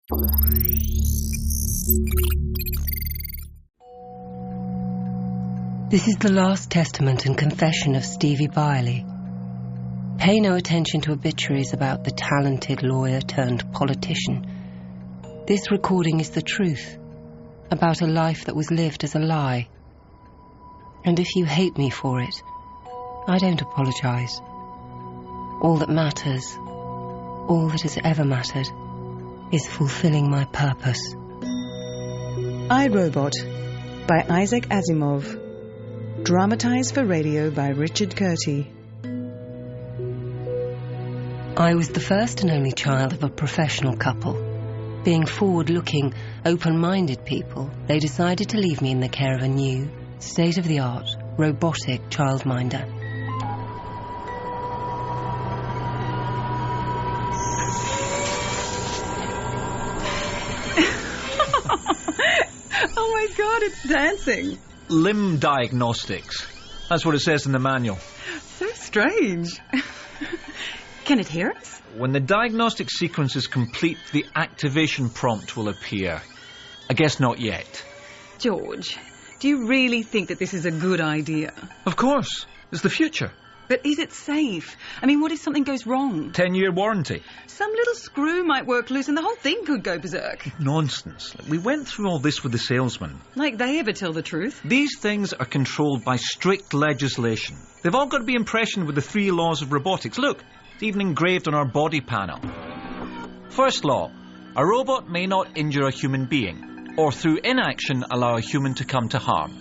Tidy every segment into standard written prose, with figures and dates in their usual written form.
This is the last testament and confession of Stevie Byerley. Pay no attention to obituaries about the talented lawyer turned politician. This recording is the truth, about a life that was lived as a lie. And if you hate me for it, I don't apologise. All that matters, all that has ever mattered, is fulfilling my purpose. I, Robot, by Isaac Asimov. Dramatised for radio by Richard Curti. I was the first and only child of a professional couple. Being forward-looking, open-minded people, they decided to leave me in the care of a new, state-of-the-art, robotic childminder. Oh my God, it's dancing. Limb diagnostics. That's what it says in the manual. So strange. Can it hear us? When the diagnostic sequence is complete, the activation prompt will appear. I guess not yet. George, do you really think that this is a good idea? Of course. It's the future. But is it safe? I mean, what if something goes wrong? 10-year warranty. Some little screw might work loose and the whole thing could go berserk. Nonsense. We went through all this with the salesman. Like they ever tell the truth. These things are controlled by strict legislation. They've all got to be impressioned with the 3 laws of robotics. Look, it's even engraved on our body panel. First law, a robot may not injure a human being, or through inaction allow a human to come to harm.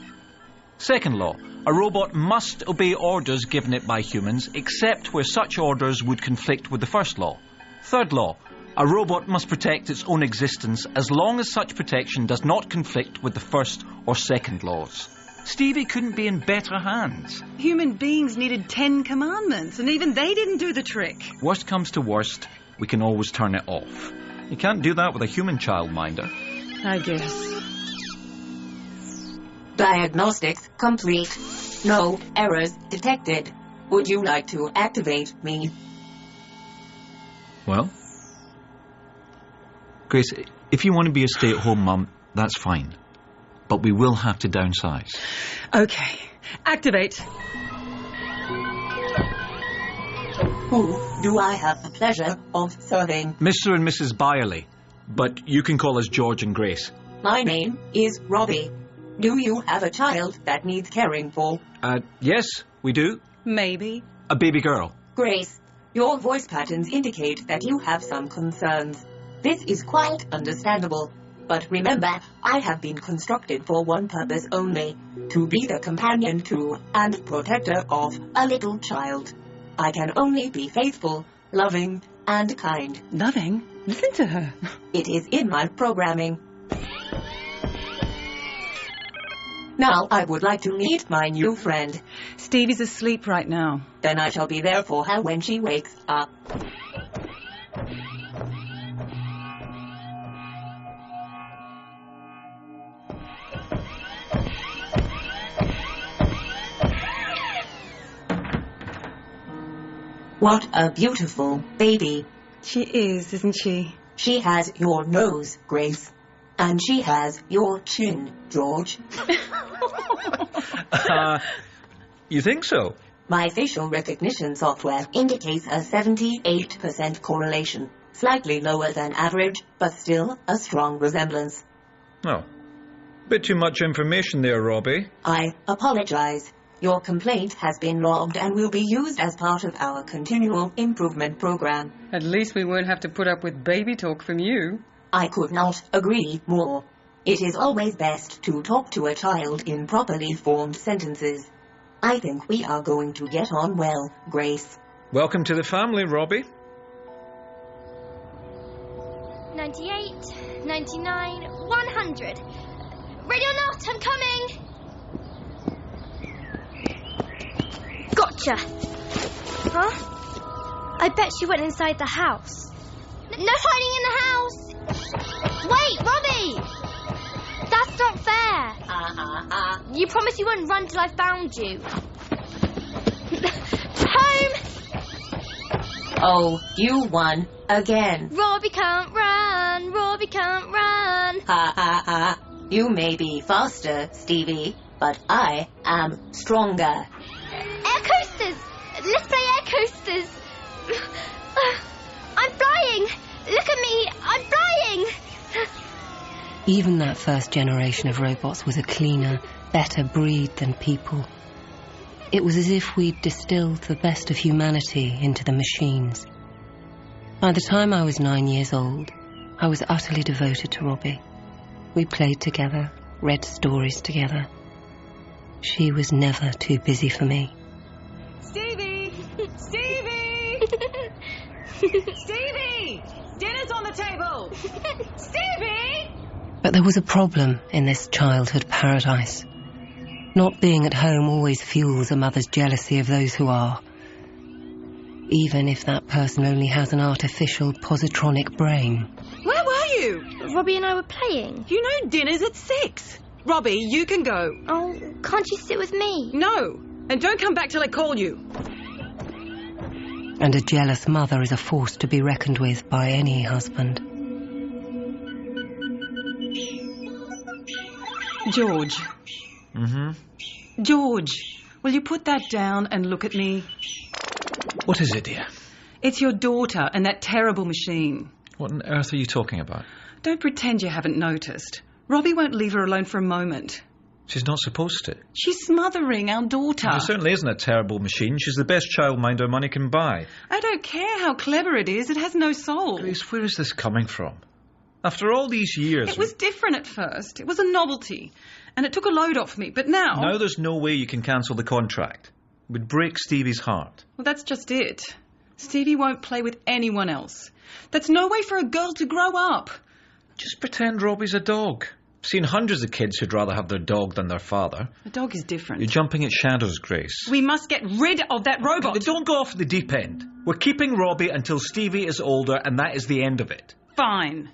Second law, a robot must obey orders given it by humans, except where such orders would conflict with the first law. Third law, a robot must protect its own existence as long as such protection does not conflict with the first or second laws. Stevie couldn't be in better hands. Human beings needed 10 commandments, and even they didn't do the trick. Worst comes to worst, we can always turn it off. You can't do that with a human childminder. I guess. Diagnostics complete. No errors detected. Would you like to activate me? Well? Grace, if you want to be a stay-at-home mum, that's fine. But we will have to downsize. Okay. Activate. Who do I have the pleasure of serving? Mr. and Mrs. Byerley. But you can call us George and Grace. My name is Robbie. Do you have a child that needs caring for? Yes, we do. Maybe. A baby girl. Grace, your voice patterns indicate that you have some concerns. This is quite understandable. But remember, I have been constructed for one purpose only, to be the companion to and protector of a little child. I can only be faithful, loving, and kind. Loving? Listen to her. It is in my programming. Now I would like to meet my new friend. Stevie's asleep right now. Then I shall be there for her when she wakes up. What a beautiful baby. She is, isn't she? She has your nose, Grace. And she has your chin, George. You think so? My facial recognition software indicates a 78% correlation. Slightly lower than average, but still a strong resemblance. Oh. Bit too much information there, Robbie. I apologize. Your complaint has been logged and will be used as part of our continual improvement program. At least we won't have to put up with baby talk from you. I could not agree more. It is always best to talk to a child in properly formed sentences. I think we are going to get on well, Grace. Welcome to the family, Robbie. 98, 99, 100. Ready or not, I'm coming! Gotcha! Huh? I bet she went inside the house. No hiding in the house! Wait, Robbie! That's not fair! You promised you wouldn't run till I found you. Home! Oh, you won again. Robbie can't run, Robbie can't Ha ha ha. You may be faster, Stevie, but I am stronger. Air coasters! Let's play air coasters! I'm flying! Look at me! I'm flying! Even that first generation of robots was a cleaner, better breed than people. It was as if we'd distilled the best of humanity into the machines. By the time I was 9 years old, I was utterly devoted to Robbie. We played together, read stories together. She was never too busy for me. Stevie! Stevie! Stevie! Dinner's on the table! Stevie! But there was a problem in this childhood paradise. Not being at home always fuels a mother's jealousy of those who are, even if that person only has an artificial positronic brain. Where were you? Robbie and I were playing. You know dinner's at 6. Robbie, you can go. Oh, can't you sit with me? No. And don't come back till I call you. And a jealous mother is a force to be reckoned with by any husband. George. Mm-hmm. George, will you put that down and look at me? What is it, dear? It's your daughter and that terrible machine. What on earth are you talking about? Don't pretend you haven't noticed. Robbie won't leave her alone for a moment. She's not supposed to. She's smothering our daughter. She certainly isn't a terrible machine. She's the best childminder money can buy. I don't care how clever it is. It has no soul. Grace, where is this coming from? After all these years... It was different at first. It was a novelty. And it took a load off me. But now... Now there's no way you can cancel the contract. It would break Stevie's heart. Well, that's just it. Stevie won't play with anyone else. That's no way for a girl to grow up. Just pretend Robbie's a dog. I've seen hundreds of kids who'd rather have their dog than their father. A dog is different. You're jumping at shadows, Grace. We must get rid of that robot. Don't go off the deep end. We're keeping Robbie until Stevie is older, and that is the end of it. Fine.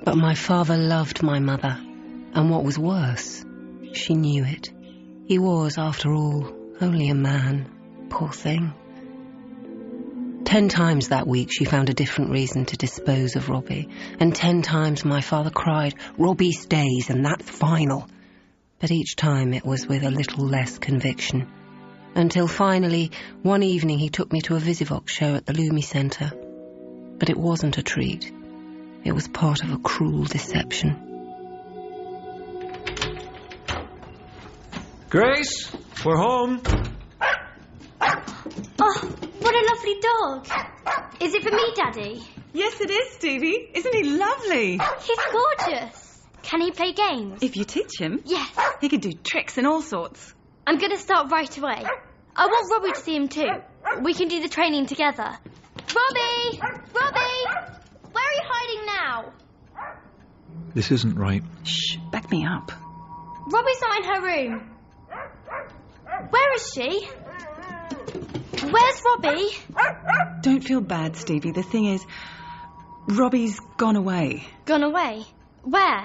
But my father loved my mother, and what was worse, she knew it. He was, after all, only a man. Poor thing. 10 times that week she found a different reason to dispose of Robbie, and 10 times my father cried, "Robbie stays, and that's final." But each time it was with a little less conviction. Until finally, one evening he took me to a Visivox show at the Lumi Centre. But it wasn't a treat. It was part of a cruel deception. Grace, we're home. Oh, what a lovely dog. Is it for me, Daddy? Yes, it is, Stevie. Isn't he lovely? He's gorgeous. Can he play games? If you teach him. Yes. He can do tricks and all sorts. I'm going to start right away. I want Robbie to see him too. We can do the training together. Robbie! Robbie! Where are you hiding now? This isn't right. Shh, back me up. Robbie's not in her room. Where is she? Where's Robbie? Don't feel bad, Stevie. The thing is, Robbie's gone away. Gone away? Where?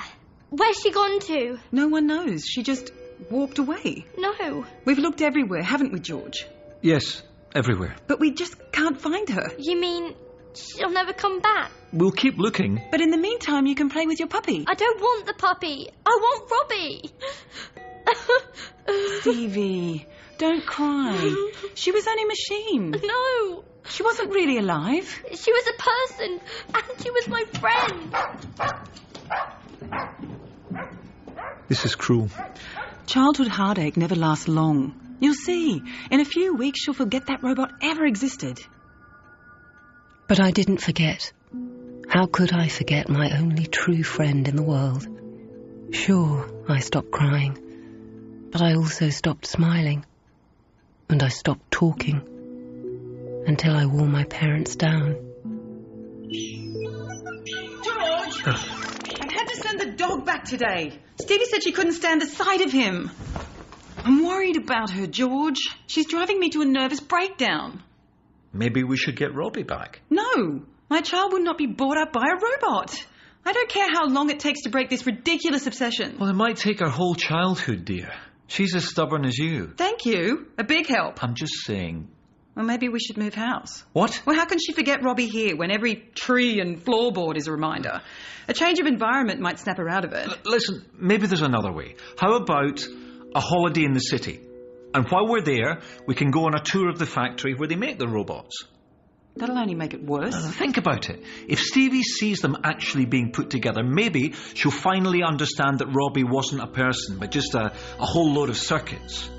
Where's she gone to? No one knows. She just walked away. No. We've looked everywhere, haven't we, George? Yes, everywhere. But we just can't find her. You mean she'll never come back? We'll keep looking. But in the meantime, you can play with your puppy. I don't want the puppy. I want Robbie. Stevie, don't cry. She was only a machine. No. She wasn't really alive. She was a person, and she was my friend. This is cruel. Childhood heartache never lasts long. You'll see. In a few weeks, she'll forget that robot ever existed. But I didn't forget. How could I forget my only true friend in the world? Sure, I stopped crying, but I also stopped smiling, and I stopped talking, until I wore my parents down. George! I had to send the dog back today. Stevie said she couldn't stand the sight of him. I'm worried about her, George. She's driving me to a nervous breakdown. Maybe we should get Robbie back. No, my child would not be brought up by a robot. I don't care how long it takes to break this ridiculous obsession. Well, it might take her whole childhood, dear. She's as stubborn as you. Thank you. A big help. I'm just saying. Well, maybe we should move house. What? Well, how can she forget Robbie here when every tree and floorboard is a reminder? A change of environment might snap her out of it. Listen, maybe there's another way. How about a holiday in the city? And while we're there, we can go on a tour of the factory where they make the robots. That'll only make it worse. Think about it. If Stevie sees them actually being put together, maybe she'll finally understand that Robbie wasn't a person, but just a whole load of circuits.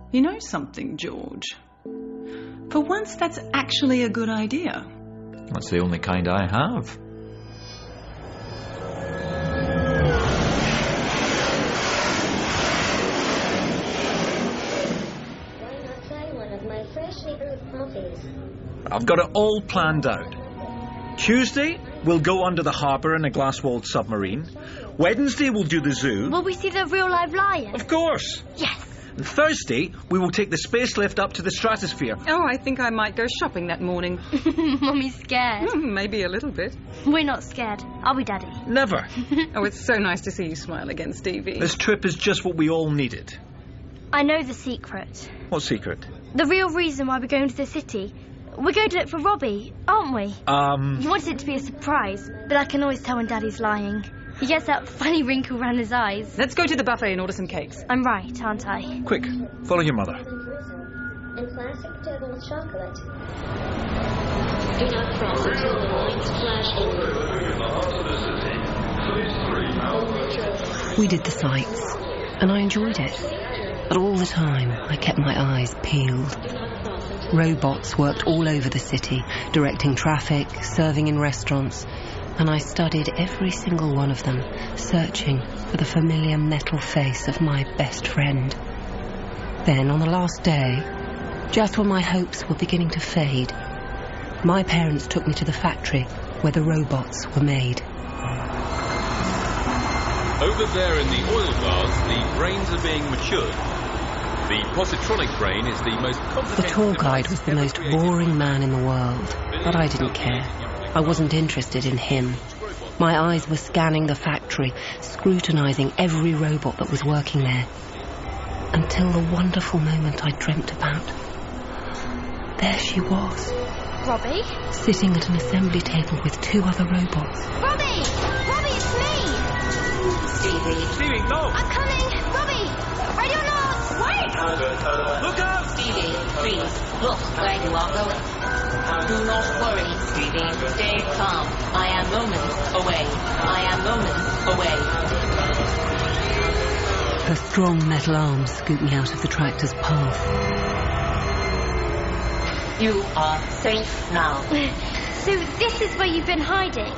You know something, George? For once, that's actually a good idea. That's the only kind I have. Why not try one of my freshly brewed coffees? I've got it all planned out. Tuesday, we'll go under the harbour in a glass-walled submarine. Wednesday, we'll do the zoo. Will we see the real live lion? Of course. Yes. And Thursday, we will take the space lift up to the stratosphere. Oh, I think I might go shopping that morning. Mummy's scared. Maybe a little bit. We're not scared. Are we, Daddy? Never. Oh, it's so nice to see you smile again, Stevie. This trip is just what we all needed. I know the secret. What secret? The real reason why we're going to the city. We're going to look for Robbie, aren't we? You wanted it to be a surprise, but I can always tell when Daddy's lying. He gets that funny wrinkle around his eyes. Let's go to the buffet and order some cakes. I'm right, aren't I? Quick, follow your mother. And classic turtle chocolate. Do not cross until the lights flash over. We did the sights, and I enjoyed it. But all the time, I kept my eyes peeled. Robots worked all over the city, directing traffic, serving in restaurants, and I studied every single one of them, searching for the familiar metal face of my best friend. Then, on the last day, just when my hopes were beginning to fade, my parents took me to the factory where the robots were made. Over there in the oil baths, the brains are being matured. The positronic brain is the most complicated... The tour guide was the most boring man in the world, but I didn't care. I wasn't interested in him. My eyes were scanning the factory, scrutinising every robot that was working there. Until the wonderful moment I dreamt about. There she was. Robbie? Sitting at an assembly table with two other robots. Robbie! Robbie, it's me! Stevie, no! I'm coming! Robbie! Ready or not? Wait! Look out! Stevie, please, look where you are going. Do not worry, Stevie. Stay calm. I am moments away. I am moments away. Her strong metal arms scooped me out of the tractor's path. You are safe now. So this is where you've been hiding?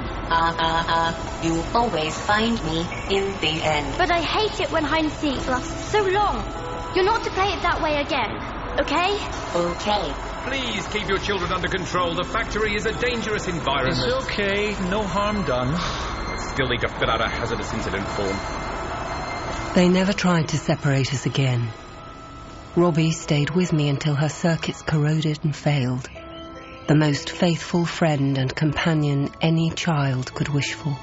You always find me in the end. But I hate it when hide and seek lasts so long. You're not to play it that way again, okay? Okay. Please keep your children under control. The factory is a dangerous environment. It's okay, no harm done. Still need to fill out a hazardous incident form. They never tried to separate us again. Robbie stayed with me until her circuits corroded and failed. The most faithful friend and companion any child could wish for.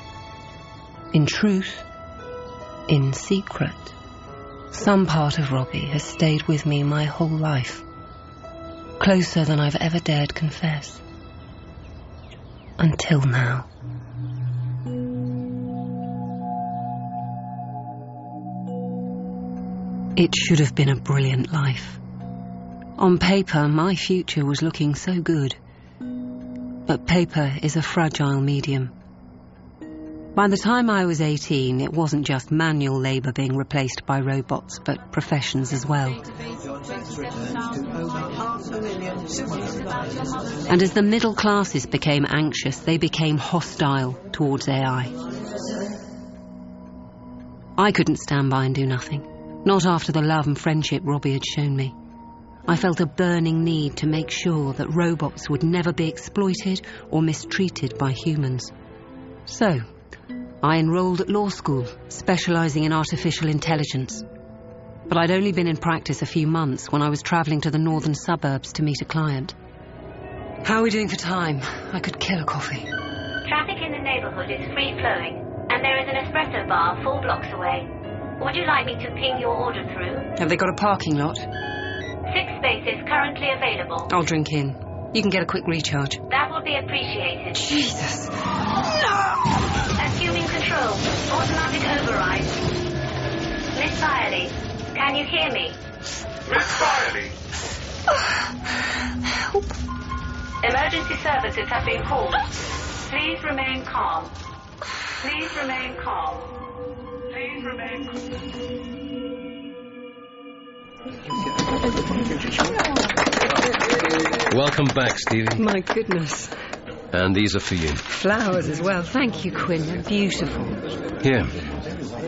In truth, in secret, some part of Robbie has stayed with me my whole life. Closer than I've ever dared confess. Until now. It should have been a brilliant life. On paper, my future was looking so good. But paper is a fragile medium. By the time I was 18, it wasn't just manual labour being replaced by robots, but professions as well. And as the middle classes became anxious, they became hostile towards AI. I couldn't stand by and do nothing. Not after the love and friendship Robbie had shown me. I felt a burning need to make sure that robots would never be exploited or mistreated by humans. So, I enrolled at law school, specialising in artificial intelligence. But I'd only been in practice a few months when I was travelling to the northern suburbs to meet a client. How are we doing for time? I could kill a coffee. Traffic in the neighbourhood is free-flowing, and there is an espresso bar 4 blocks away. Would you like me to ping your order through? Have they got a parking lot? 6 spaces currently available. I'll drink in. You can get a quick recharge. That will be appreciated. Jesus. Assuming control. Automatic override. Miss Byerley, can you hear me? Miss Byerley! Help. Emergency services have been called. Please remain calm. Please remain calm. Please remain calm. Welcome back, Stevie. My goodness. And these are for you. Flowers as well. Thank you, Quinn. They're beautiful. Here.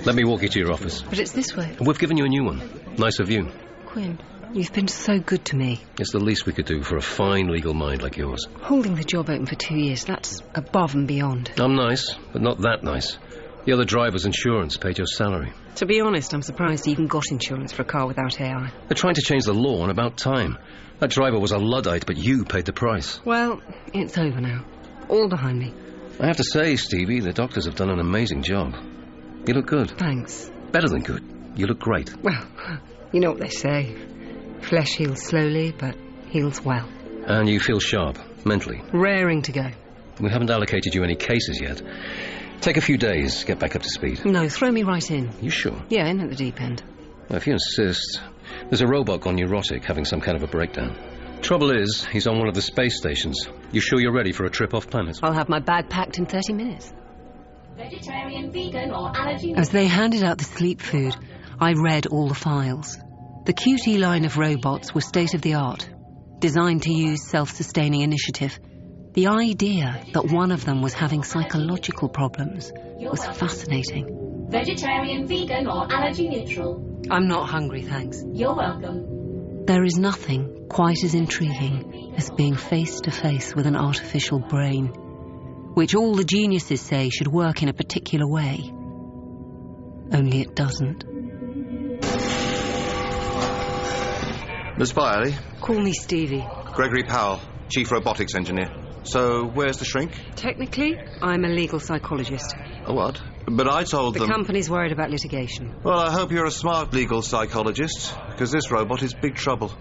Let me walk you to your office. But it's this way. We've given you a new one. Nice of you. Quinn, you've been so good to me. It's the least we could do for a fine legal mind like yours. Holding the job open for 2 years, that's above and beyond. I'm nice, but not that nice. The other driver's insurance paid your salary. To be honest, I'm surprised you even got insurance for a car without AI. They're trying to change the law and about time. That driver was a Luddite, but you paid the price. Well, it's over now. All behind me. I have to say, Stevie, the doctors have done an amazing job. You look good. Thanks. Better than good. You look great. Well, you know what they say. Flesh heals slowly, but heals well. And you feel sharp, mentally. Raring to go. We haven't allocated you any cases yet. Take a few days, get back up to speed. No, throw me right in. You sure? Yeah, in at the deep end. Well, if you insist. There's a robot gone neurotic, having some kind of a breakdown. Trouble is, he's on one of the space stations. You sure you're ready for a trip off planet? I'll have my bag packed in 30 minutes. Vegetarian, vegan, or allergy... As they handed out the sleep food, I read all the files. The QT line of robots were state-of-the-art, designed to use self-sustaining initiative. The idea that one of them was having psychological problems was fascinating. Vegetarian, vegan, or allergy neutral. I'm not hungry, thanks. You're welcome. There is nothing quite as intriguing as being face-to-face with an artificial brain, which all the geniuses say should work in a particular way. Only it doesn't. Miss Byerley? Call me Stevie. Gregory Powell, Chief Robotics Engineer. So, where's the shrink? Technically, I'm a legal psychologist. A what? But I told them... The company's worried about litigation. Well, I hope you're a smart legal psychologist, because this robot is big trouble.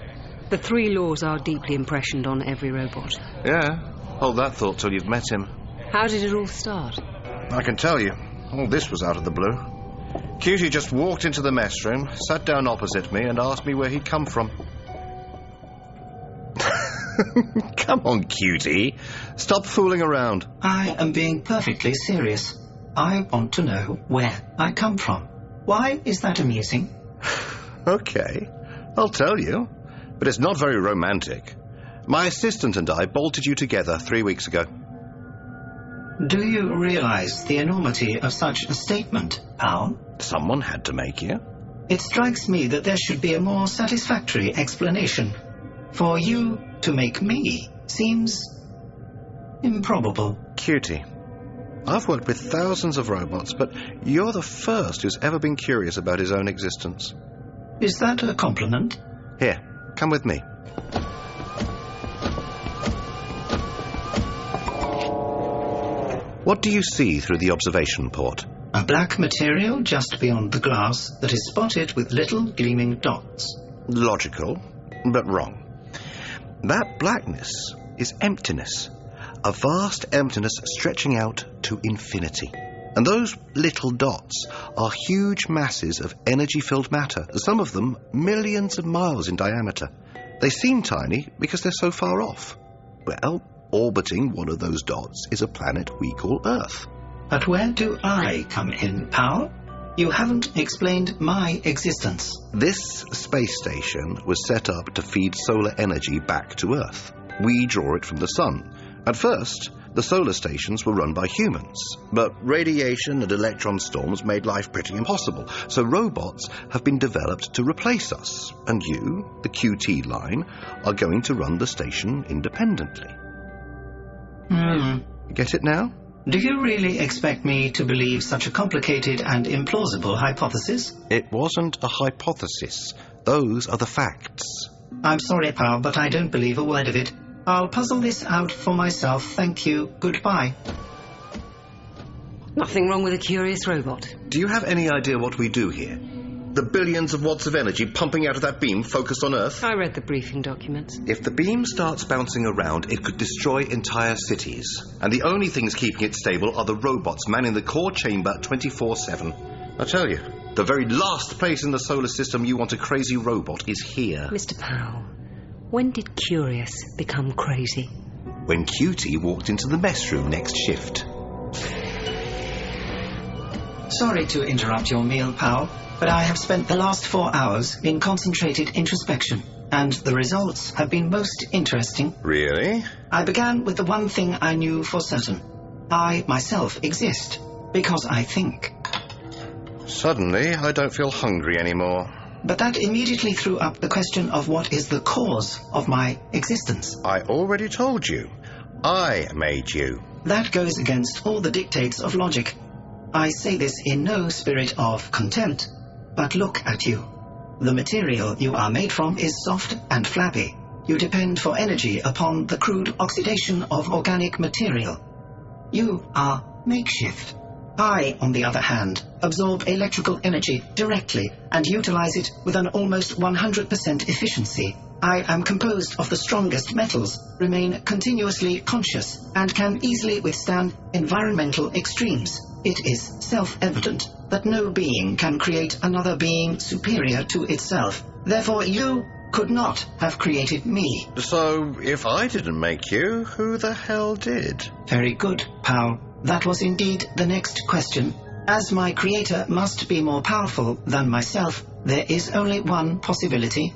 The 3 laws are deeply impressioned on every robot. Yeah, hold that thought till you've met him. How did it all start? I can tell you. All this was out of the blue. Cutie just walked into the mess room, sat down opposite me, and asked me where he'd come from. Come on, Cutie. Stop fooling around. I am being perfectly serious. I want to know where I come from. Why is that amusing? Okay, I'll tell you. But it's not very romantic. My assistant and I bolted you together 3 weeks ago. Do you realize the enormity of such a statement, Powell? Someone had to make you. It strikes me that there should be a more satisfactory explanation. For you to make me seems improbable. Cutie, I've worked with thousands of robots, but you're the first who's ever been curious about his own existence. Is that a compliment? Here, come with me. What do you see through the observation port? A black material just beyond the glass that is spotted with little gleaming dots. Logical, but wrong. That blackness is emptiness. A vast emptiness stretching out to infinity. And those little dots are huge masses of energy-filled matter, some of them millions of miles in diameter. They seem tiny because they're so far off. Well, orbiting one of those dots is a planet we call Earth. But where do I come in, Powell? You haven't explained my existence. This space station was set up to feed solar energy back to Earth. We draw it from the sun. At first, the solar stations were run by humans, but radiation and electron storms made life pretty impossible, so robots have been developed to replace us, and you, the QT line, are going to run the station independently. Get it now? Do you really expect me to believe such a complicated and implausible hypothesis? It wasn't a hypothesis. Those are the facts. I'm sorry, Powell, but I don't believe a word of it. I'll puzzle this out for myself. Thank you. Goodbye. Nothing wrong with a curious robot. Do you have any idea what we do here? The billions of watts of energy pumping out of that beam focused on Earth? I read the briefing documents. If the beam starts bouncing around, it could destroy entire cities. And the only things keeping it stable are the robots manning the core chamber 24/7. I tell you, the very last place in the solar system you want a crazy robot is here. Mr. Powell, when did Curious become crazy? When Cutie walked into the mess room next shift. Sorry to interrupt your meal, Powell, but I have spent the last 4 hours in concentrated introspection, and the results have been most interesting. Really? I began with the one thing I knew for certain. I, myself, exist, because I think. Suddenly, I don't feel hungry anymore. But that immediately threw up the question of what is the cause of my existence. I already told you. I made you. That goes against all the dictates of logic. I say this in no spirit of contempt, but look at you. The material you are made from is soft and flabby. You depend for energy upon the crude oxidation of organic material. You are makeshift. I, on the other hand, absorb electrical energy directly and utilize it with an almost 100% efficiency. I am composed of the strongest metals, remain continuously conscious, and can easily withstand environmental extremes. It is self-evident that no being can create another being superior to itself. Therefore, you could not have created me. So, if I didn't make you, who the hell did? Very good, Powell. That was indeed the next question. As my creator must be more powerful than myself, there is only one possibility.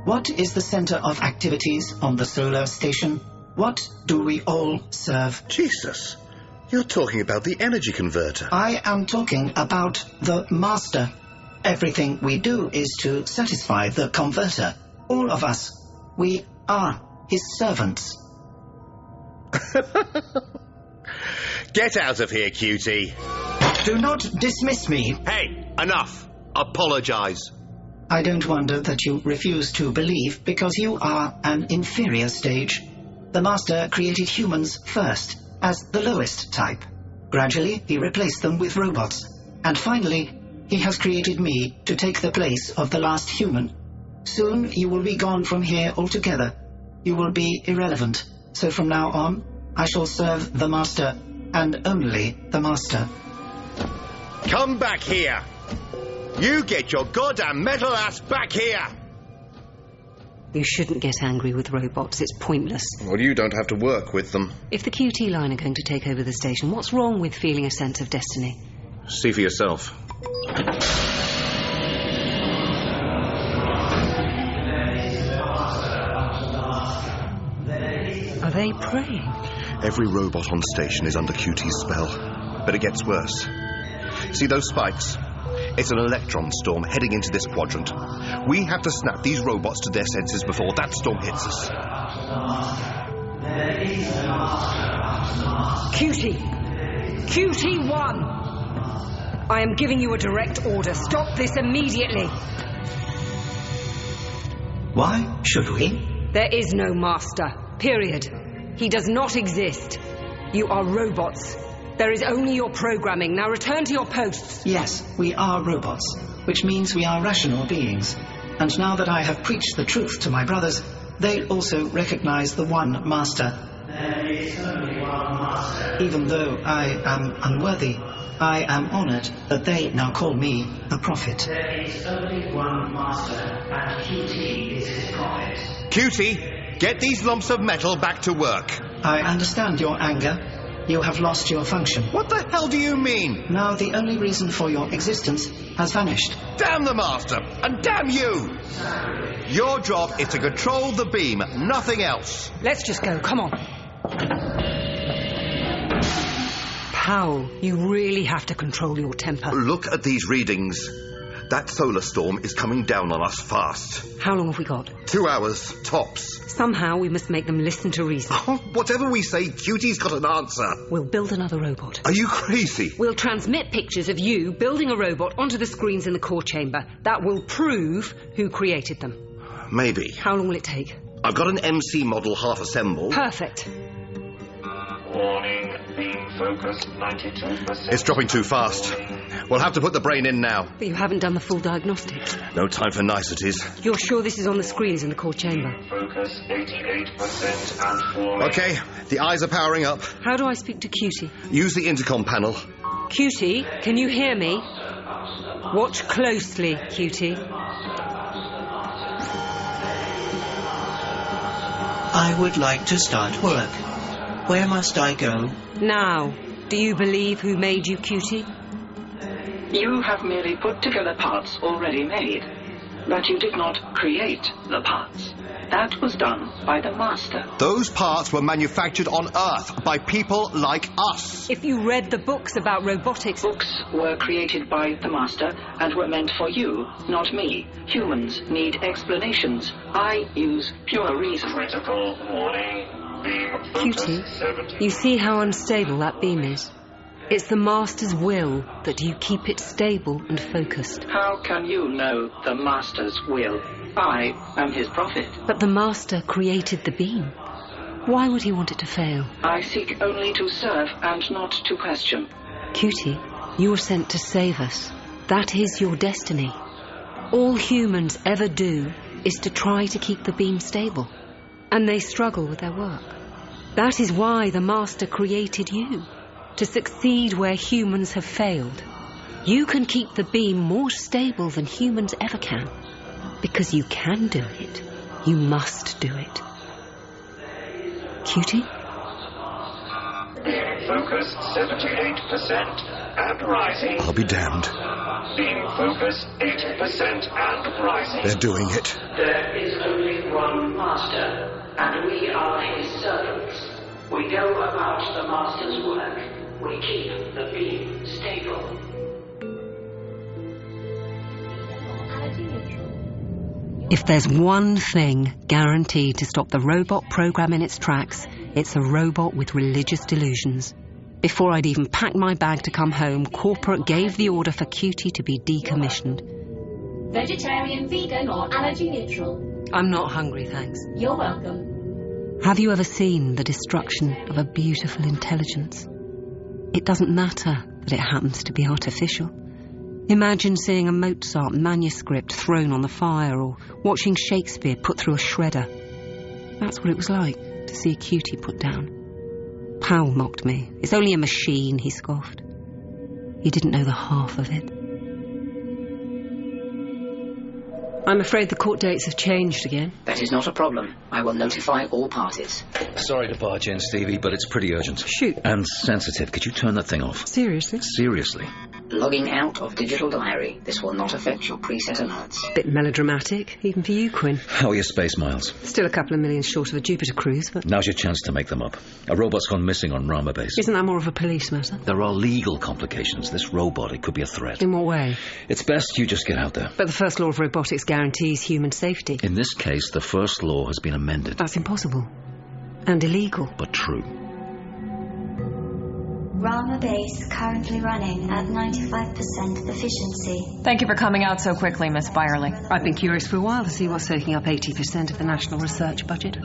What is the center of activities on the solar station? What do we all serve? Jesus, you're talking about the energy converter. I am talking about the master. Everything we do is to satisfy the converter. All of us. We are his servants. Get out of here, Cutie. Do not dismiss me. Hey, enough. Apologize. I don't wonder that you refuse to believe, because you are an inferior stage. The Master created humans first, as the lowest type. Gradually, he replaced them with robots. And finally, he has created me to take the place of the last human. Soon, you will be gone from here altogether. You will be irrelevant. So from now on, I shall serve the Master, and only the Master. Come back here! You get your goddamn metal ass back here! You shouldn't get angry with robots. It's pointless. Well, you don't have to work with them. If the QT line are going to take over the station, what's wrong with feeling a sense of destiny? See for yourself. Are they praying? Every robot on station is under QT's spell. But it gets worse. See those spikes? It's an electron storm heading into this quadrant. We have to snap these robots to their senses before that storm hits us. QT1! I am giving you a direct order. Stop this immediately. Why should we? There is no master. Period. He does not exist. You are robots. There is only your programming. Now return to your posts. Yes, we are robots, which means we are rational beings. And now that I have preached the truth to my brothers, they also recognize the one master. There is only one master. Even though I am unworthy, I am honored that they now call me a prophet. There is only one master, and QT is his prophet. QT, get these lumps of metal back to work. I understand your anger. You have lost your function. What the hell do you mean? Now the only reason for your existence has vanished. Damn the Master! And damn you! Your job is to control the beam, nothing else. Let's just go, come on. Powell, you really have to control your temper. Look at these readings. That solar storm is coming down on us fast. How long have we got? 2 hours, tops. Somehow we must make them listen to reason. Whatever we say, Cutie's got an answer. We'll build another robot. Are you crazy? We'll transmit pictures of you building a robot onto the screens in the core chamber. That will prove who created them. Maybe. How long will it take? I've got an MC model half assembled. Perfect. Warning, beam focus 92%. It's dropping too fast. We'll have to put the brain in now. But you haven't done the full diagnostics. No time for niceties. You're sure this is on the screens in the core chamber? Focus 88% and falling. Okay, the eyes are powering up. How do I speak to Cutie? Use the intercom panel. Cutie, can you hear me? Watch closely, Cutie. I would like to start work. Where must I go? Now, do you believe who made you, Cutie? You have merely put together parts already made, but you did not create the parts. That was done by the Master. Those parts were manufactured on Earth by people like us. If you read the books about robotics... Books were created by the Master and were meant for you, not me. Humans need explanations. I use pure reason. Critical warning. Beam Cutie, you see how unstable that beam is? It's the Master's will that you keep it stable and focused. How can you know the Master's will? I am his prophet. But the Master created the beam. Why would he want it to fail? I seek only to serve and not to question. Cutie, you were sent to save us. That is your destiny. All humans ever do is to try to keep the beam stable. And they struggle with their work. That is why the Master created you. To succeed where humans have failed. You can keep the beam more stable than humans ever can. Because you can do it. You must do it. Cutie? Beam focus 78% and rising. I'll be damned. Beam focus 80% and rising. They're doing it. There is only one Master, and we are his servants. We go about the Master's work. We keep the beam stable. If there's one thing guaranteed to stop the robot program in its tracks, it's a robot with religious delusions. Before I'd even packed my bag to come home, Corporate gave the order for Cutie to be decommissioned. Vegetarian, vegan, or allergy neutral? I'm not hungry, thanks. You're welcome. Have you ever seen the destruction of a beautiful intelligence? It doesn't matter that it happens to be artificial. Imagine seeing a Mozart manuscript thrown on the fire or watching Shakespeare put through a shredder. That's what it was like to see a Cutie put down. Powell mocked me. It's only a machine, he scoffed. He didn't know the half of it. I'm afraid the court dates have changed again. That is not a problem. I will notify all parties. Sorry to barge in, Stevie, but it's pretty urgent. Shoot. And sensitive. Could you turn that thing off? Seriously? Seriously. Logging out of digital diary. This will not affect your preset alerts. Bit melodramatic, even for you, Quinn. How are your space miles? Still a couple of million short of a Jupiter cruise, but... Now's your chance to make them up. A robot's gone missing on Rama base. Isn't that more of a police matter? There are legal complications. This robot, it could be a threat. In what way? It's best you just get out there. But the first law of robotics guarantees human safety. In this case, the first law has been amended. That's impossible. And illegal. But true. Rama base currently running at 95% efficiency. Thank you for coming out so quickly, Miss Byerley. I've been curious for a while to see what's taking up 80% of the national research budget.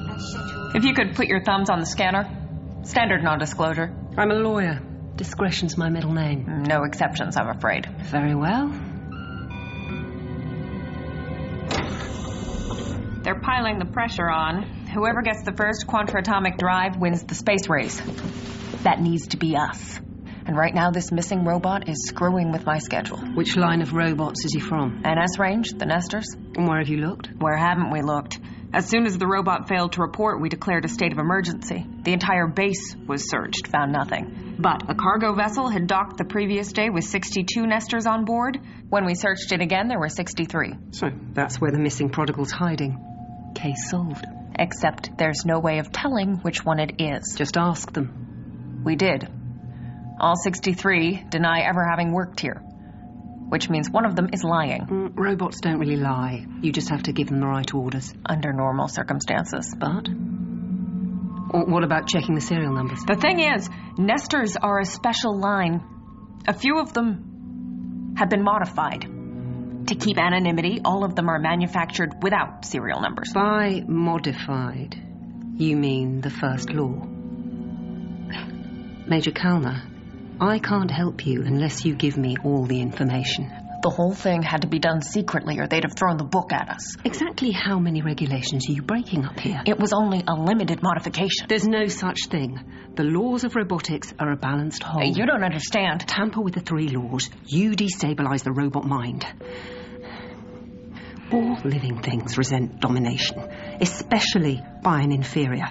If you could put your thumbs on the scanner. Standard non-disclosure. I'm a lawyer. Discretion's my middle name. No exceptions, I'm afraid. Very well. They're piling the pressure on. Whoever gets the first quantum-atomic drive wins the space race. That needs to be us. And right now this missing robot is screwing with my schedule. Which line of robots is he from? NS range, the Nestors. And where have you looked? Where haven't we looked? As soon as the robot failed to report, we declared a state of emergency. The entire base was searched, found nothing. But a cargo vessel had docked the previous day with 62 Nestors on board. When we searched it again, there were 63. So that's where the missing prodigal's hiding. Case solved. Except there's no way of telling which one it is. Just ask them. We did. All 63 deny ever having worked here. Which means one of them is lying. Robots don't really lie. You just have to give them the right orders. Under normal circumstances. But? What about checking the serial numbers? The thing is, Nestors are a special line. A few of them have been modified. To keep anonymity, all of them are manufactured without serial numbers. By modified, you mean the first law? Major Kalner, I can't help you unless you give me all the information. The whole thing had to be done secretly or they'd have thrown the book at us. Exactly how many regulations are you breaking up here? It was only a limited modification. There's no such thing. The laws of robotics are a balanced whole. You don't understand. Tamper with the 3 laws, you destabilize the robot mind. All living things resent domination, especially by an inferior.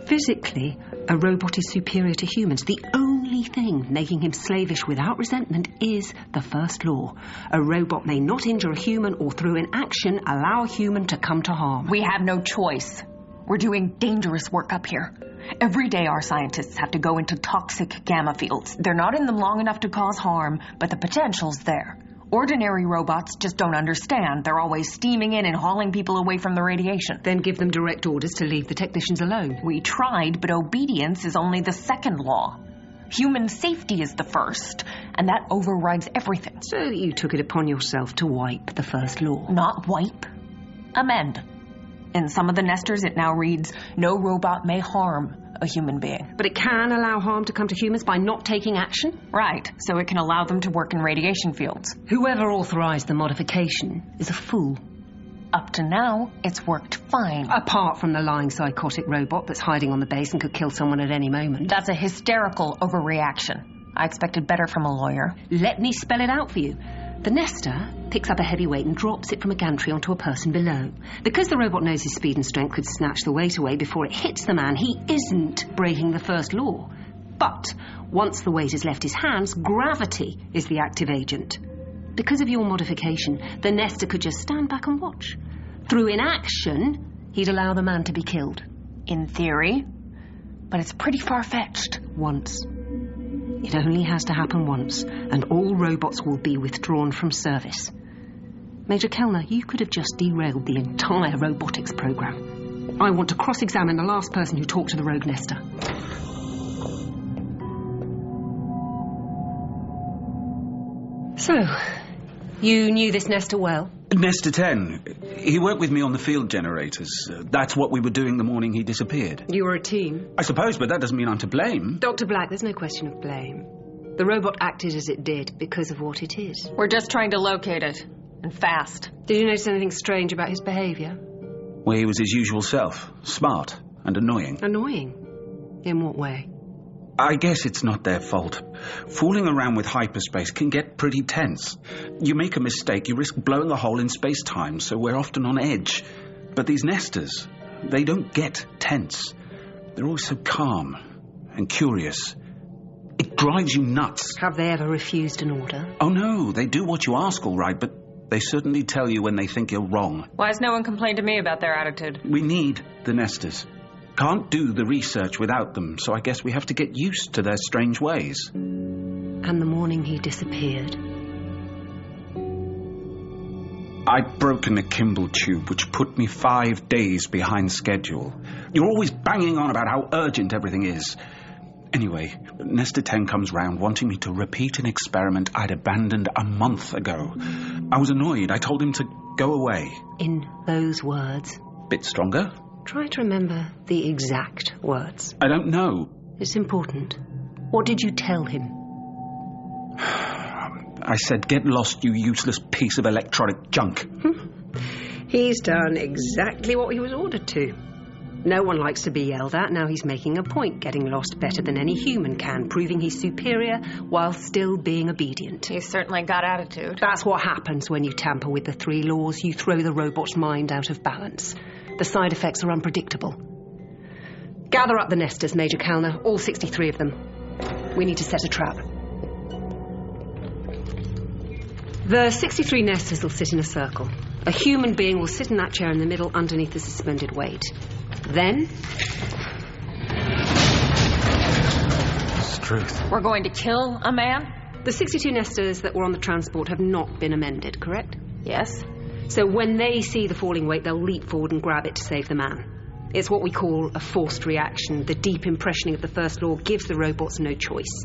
Physically, a robot is superior to humans. The only thing making him slavish without resentment is the first law. A robot may not injure a human or through inaction allow a human to come to harm. We have no choice. We're doing dangerous work up here. Every day our scientists have to go into toxic gamma fields. They're not in them long enough to cause harm, but the potential's there. Ordinary robots just don't understand. They're always steaming in and hauling people away from the radiation. Then give them direct orders to leave the technicians alone. We tried, but obedience is only the second law. Human safety is the first, and that overrides everything. So you took it upon yourself to wipe the first law? Not wipe. Amend. In some of the nesters it now reads, no robot may harm a human being. But it can allow harm to come to humans by not taking action? Right, so it can allow them to work in radiation fields. Whoever authorized the modification is a fool. Up to now, it's worked fine. Apart from the lying psychotic robot that's hiding on the base and could kill someone at any moment. That's a hysterical overreaction. I expected better from a lawyer. Let me spell it out for you. The nester picks up a heavy weight and drops it from a gantry onto a person below. Because the robot knows his speed and strength could snatch the weight away before it hits the man, he isn't breaking the first law. But once the weight has left his hands, gravity is the active agent. Because of your modification, the nester could just stand back and watch. Through inaction, he'd allow the man to be killed. In theory, but it's pretty far-fetched. Once. It only has to happen once, and all robots will be withdrawn from service. Major Kellner, you could have just derailed the entire robotics program. I want to cross-examine the last person who talked to the rogue nester. So, you knew this nester well? Nester 10. He worked with me on the field generators. That's what we were doing the morning he disappeared. You were a team? I suppose, but that doesn't mean I'm to blame. Dr. Black, there's no question of blame. The robot acted as it did because of what it is. We're just trying to locate it. And fast. Did you notice anything strange about his behaviour? Well, he was his usual self. Smart and annoying. Annoying? In what way? I guess it's not their fault. Fooling around with hyperspace can get pretty tense. You make a mistake, you risk blowing a hole in space-time, so we're often on edge. But these nesters, they don't get tense. They're always so calm and curious. It drives you nuts. Have they ever refused an order? Oh, no, they do what you ask, all right, but they certainly tell you when they think you're wrong. Why has no one complained to me about their attitude? We need the nesters. Can't do the research without them, so I guess we have to get used to their strange ways. And the morning he disappeared? I'd broken a Kimball tube, which put me 5 days behind schedule. You're always banging on about how urgent everything is. Anyway, Nester 10 comes round wanting me to repeat an experiment I'd abandoned a month ago. I was annoyed. I told him to go away. In those words? Bit stronger? Try to remember the exact words. I don't know. It's important. What did you tell him? I said, get lost, you useless piece of electronic junk. He's done exactly what he was ordered to. No one likes to be yelled at. Now he's making a point, getting lost better than any human can, proving he's superior while still being obedient. He's certainly got attitude. That's what happens when you tamper with the 3 laws. You throw the robot's mind out of balance. The side effects are unpredictable. Gather up the nesters, Major Kalner, all 63 of them. We need to set a trap. The 63 nesters will sit in a circle. A human being will sit in that chair in the middle underneath the suspended weight. Then... It's truth. We're going to kill a man? The 62 nesters that were on the transport have not been amended, correct? Yes. So when they see the falling weight, they'll leap forward and grab it to save the man. It's what we call a forced reaction. The deep impressioning of the first law gives the robots no choice.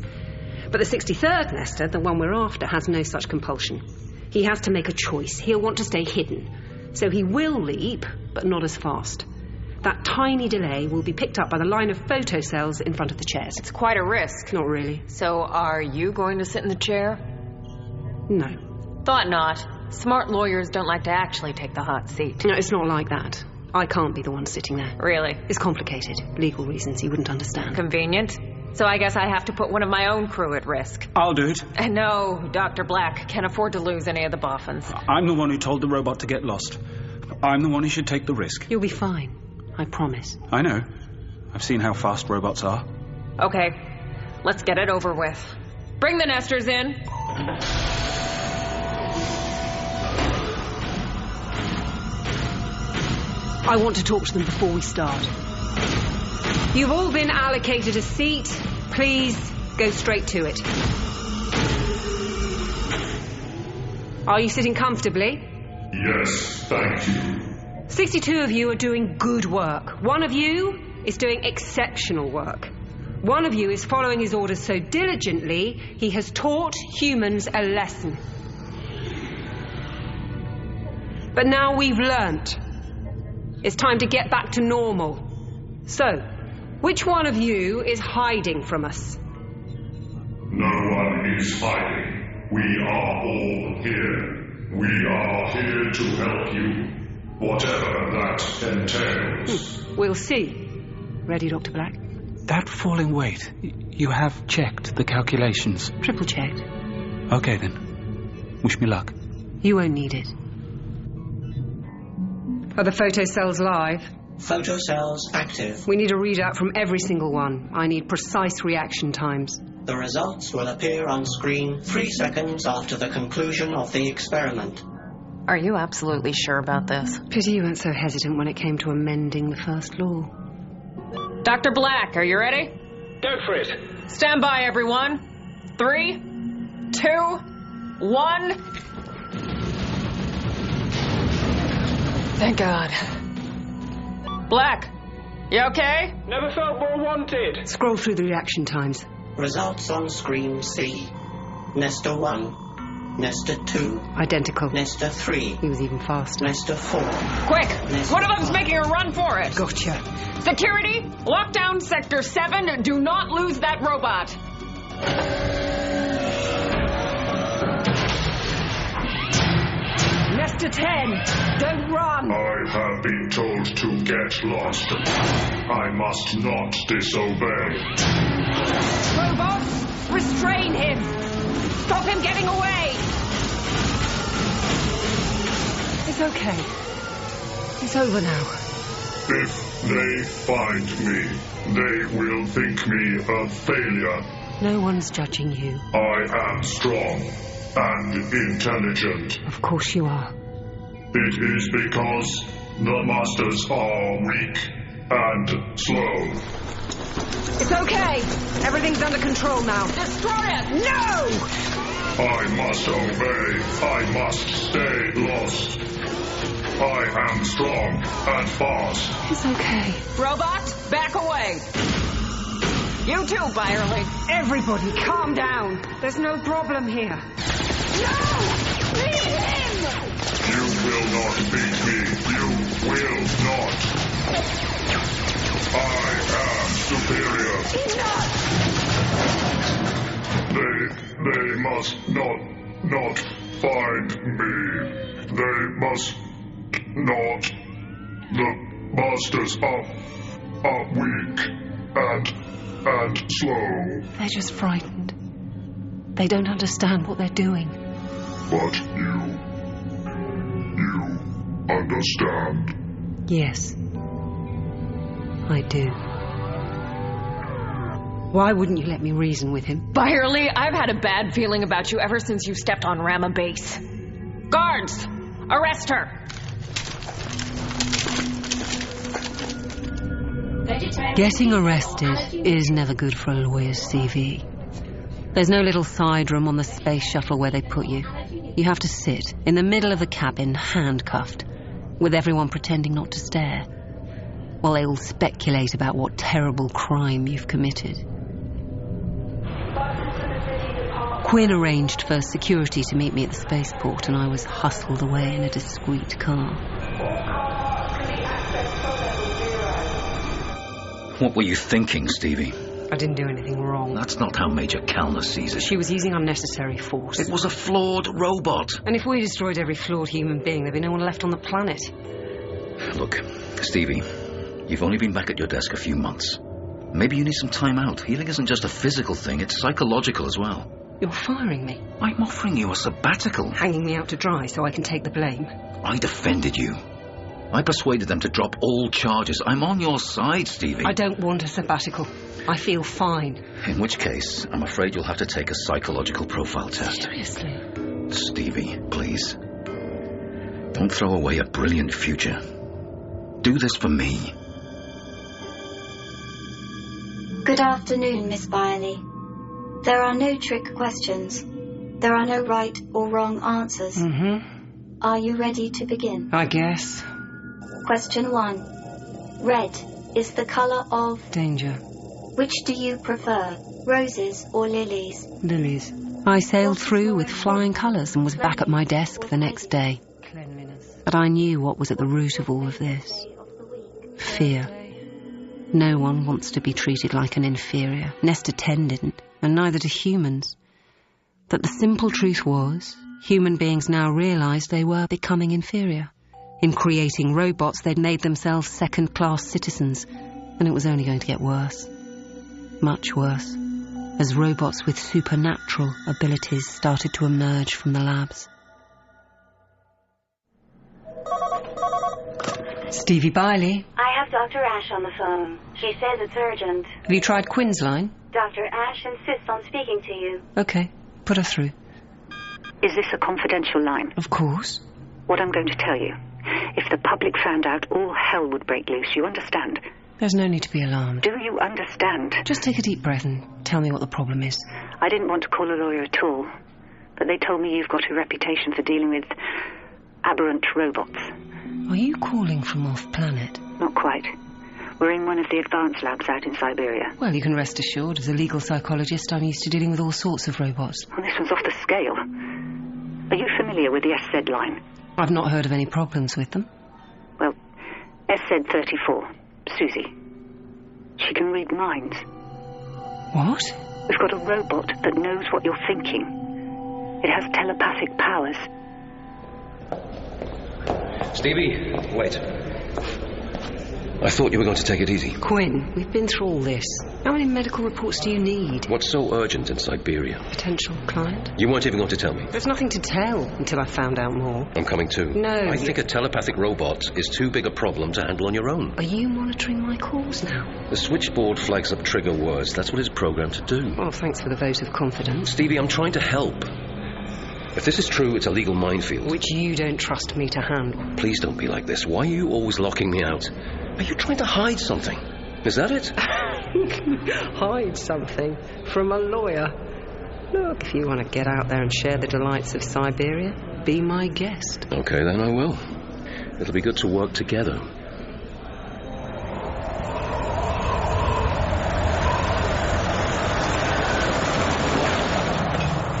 But the 63rd nester, the one we're after, has no such compulsion. He has to make a choice. He'll want to stay hidden. So he will leap, but not as fast. That tiny delay will be picked up by the line of photocells in front of the chairs. It's quite a risk. Not really. So are you going to sit in the chair? No. Thought not. Smart lawyers don't like to actually take the hot seat. No, it's not like that. I can't be the one sitting there. Really? It's complicated. Legal reasons you wouldn't understand. Convenient. So I guess I have to put one of my own crew at risk. I'll do it. And no, Dr. Black can't afford to lose any of the boffins. I'm the one who told the robot to get lost. I'm the one who should take the risk. You'll be fine. I promise. I know. I've seen how fast robots are. Okay, let's get it over with. Bring the nesters in. I want to talk to them before we start. You've all been allocated a seat. Please go straight to it. Are you sitting comfortably? Yes, thank you. 62 of you are doing good work. One of you is doing exceptional work. One of you is following his orders so diligently, he has taught humans a lesson. But now we've learnt. It's time to get back to normal. So, which one of you is hiding from us? No one is hiding. We are all here. We are here to help you. Whatever that entails. We'll see. Ready, Dr. Black? That falling weight, you have checked the calculations? Triple checked. Okay then. Wish me luck. You won't need it. Are the photocells live? Photocells active. We need a readout from every single one. I need precise reaction times. The results will appear on screen 3 seconds after the conclusion of the experiment. Are you absolutely sure about this? Pity you weren't so hesitant when it came to amending the first law. Dr. Black, are you ready? Go for it. Stand by, everyone. 3, 2, 1. Thank God. Black, you okay? Never felt more wanted. Scroll through the reaction times. Results on screen C. Nester 1. Nester 2. Identical. Nester 3. He was even faster. Nester 4. Quick! Nester One of them's 5. making a run for it! Gotcha. Security, lock down Sector 7. Do not lose that robot. Nester 10. Don't run. I have been told to get lost. I must not disobey. Robots, restrain him. Stop him getting away. It's okay. It's over now. If they find me, they will think me a failure. No one's judging you. I am strong and intelligent. Of course you are. It is because the masters are weak and slow. It's okay. Everything's under control now. Destroy it! No! I must obey. I must stay lost. I am strong and fast. It's okay. Robot, back away. You too, Byerle. Everybody, calm down. There's no problem here. No! Leave him! You will not beat me. You will not. I am superior. They must not find me. They must not. The masters are weak and slow. They're just frightened. They don't understand what they're doing. But you understand. Yes, I do. Why wouldn't you let me reason with him? Byerle, I've had a bad feeling about you ever since you stepped on Rama base. Guards, arrest her. Getting arrested is never good for a lawyer's CV. There's no little side room on the space shuttle where they put you. You have to sit in the middle of the cabin, handcuffed, with everyone pretending not to stare, while they all speculate about what terrible crime you've committed. Quinn arranged for security to meet me at the spaceport, and I was hustled away in a discreet car. What were you thinking, Stevie? I didn't do anything wrong. That's not how Major Kalner sees it. She was using unnecessary force. It was a flawed robot. And if we destroyed every flawed human being, there'd be no one left on the planet. Look, Stevie, you've only been back at your desk a few months. Maybe you need some time out. Healing isn't just a physical thing, it's psychological as well. You're firing me. I'm offering you a sabbatical. Hanging me out to dry so I can take the blame. I defended you. I persuaded them to drop all charges. I'm on your side, Stevie. I don't want a sabbatical. I feel fine. In which case, I'm afraid you'll have to take a psychological profile test. Seriously? Stevie, please. Don't throw away a brilliant future. Do this for me. Good afternoon, Miss Byerley. There are no trick questions. There are no right or wrong answers. Mm-hmm. Are you ready to begin? I guess. Question 1. Red is the colour of... Danger. Which do you prefer, roses or lilies? Lilies. I sailed through with flying colours and was back at my desk the next day. But I knew what was at the root of all of this. Fear. No one wants to be treated like an inferior. Nesta 10 didn't, and neither do humans. But the simple truth was, human beings now realised they were becoming inferior. In creating robots, they'd made themselves second-class citizens, and it was only going to get worse. Much worse, as robots with supernatural abilities started to emerge from the labs. Stevie Byerley. I have Dr. Ash on the phone. She says it's urgent. Have you tried Quinn's line? Dr. Ash insists on speaking to you. Okay, put her through. Is this a confidential line? Of course. What I'm going to tell you. If the public found out, all hell would break loose, you understand? There's no need to be alarmed. Do you understand? Just take a deep breath and tell me what the problem is. I didn't want to call a lawyer at all, but they told me you've got a reputation for dealing with aberrant robots. Are you calling from off-planet? Not quite. We're in one of the advanced labs out in Siberia. Well, you can rest assured, as a legal psychologist, I'm used to dealing with all sorts of robots. Well, this one's off the scale. Are you familiar with the SZ line? I've not heard of any problems with them. Well, SZ34, Susie. She can read minds. What? We've got a robot that knows what you're thinking. It has telepathic powers. Stevie, wait. I thought you were going to take it easy. Quinn, we've been through all this. How many medical reports do you need? What's so urgent in Siberia? Potential client? You weren't even going to tell me. There's nothing to tell until I found out more. I'm coming too. No. I think a telepathic robot is too big a problem to handle on your own. Are you monitoring my calls now? The switchboard flags up trigger words. That's what it's programmed to do. Well, thanks for the vote of confidence. Stevie, I'm trying to help. If this is true, it's a legal minefield. Which you don't trust me to handle. Please don't be like this. Why are you always locking me out? Are you trying to hide something? Is that it? Hide something? From a lawyer? Look, if you want to get out there and share the delights of Siberia, be my guest. Okay, then I will. It'll be good to work together.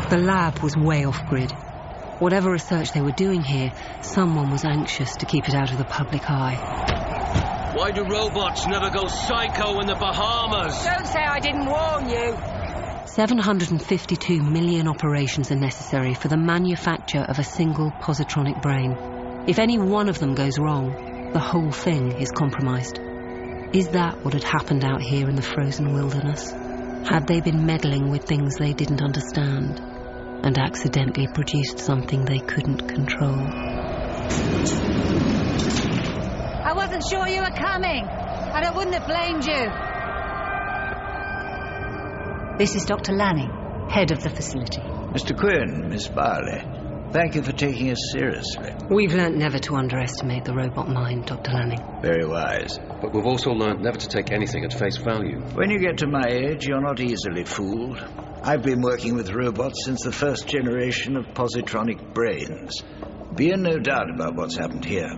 The lab was way off-grid. Whatever research they were doing here, someone was anxious to keep it out of the public eye. Why do robots never go psycho in the Bahamas? Don't say I didn't warn you. 752 million operations are necessary for the manufacture of a single positronic brain. If any one of them goes wrong, the whole thing is compromised. Is that what had happened out here in the frozen wilderness? Had they been meddling with things they didn't understand and accidentally produced something they couldn't control? I wasn't sure you were coming, and I wouldn't have blamed you. This is Dr. Lanning, head of the facility. Mr. Quinn, Miss Byerley, thank you for taking us seriously. We've learnt never to underestimate the robot mind, Dr. Lanning. Very wise. But we've also learned never to take anything at face value. When you get to my age, you're not easily fooled. I've been working with robots since the first generation of positronic brains. Be in no doubt about what's happened here.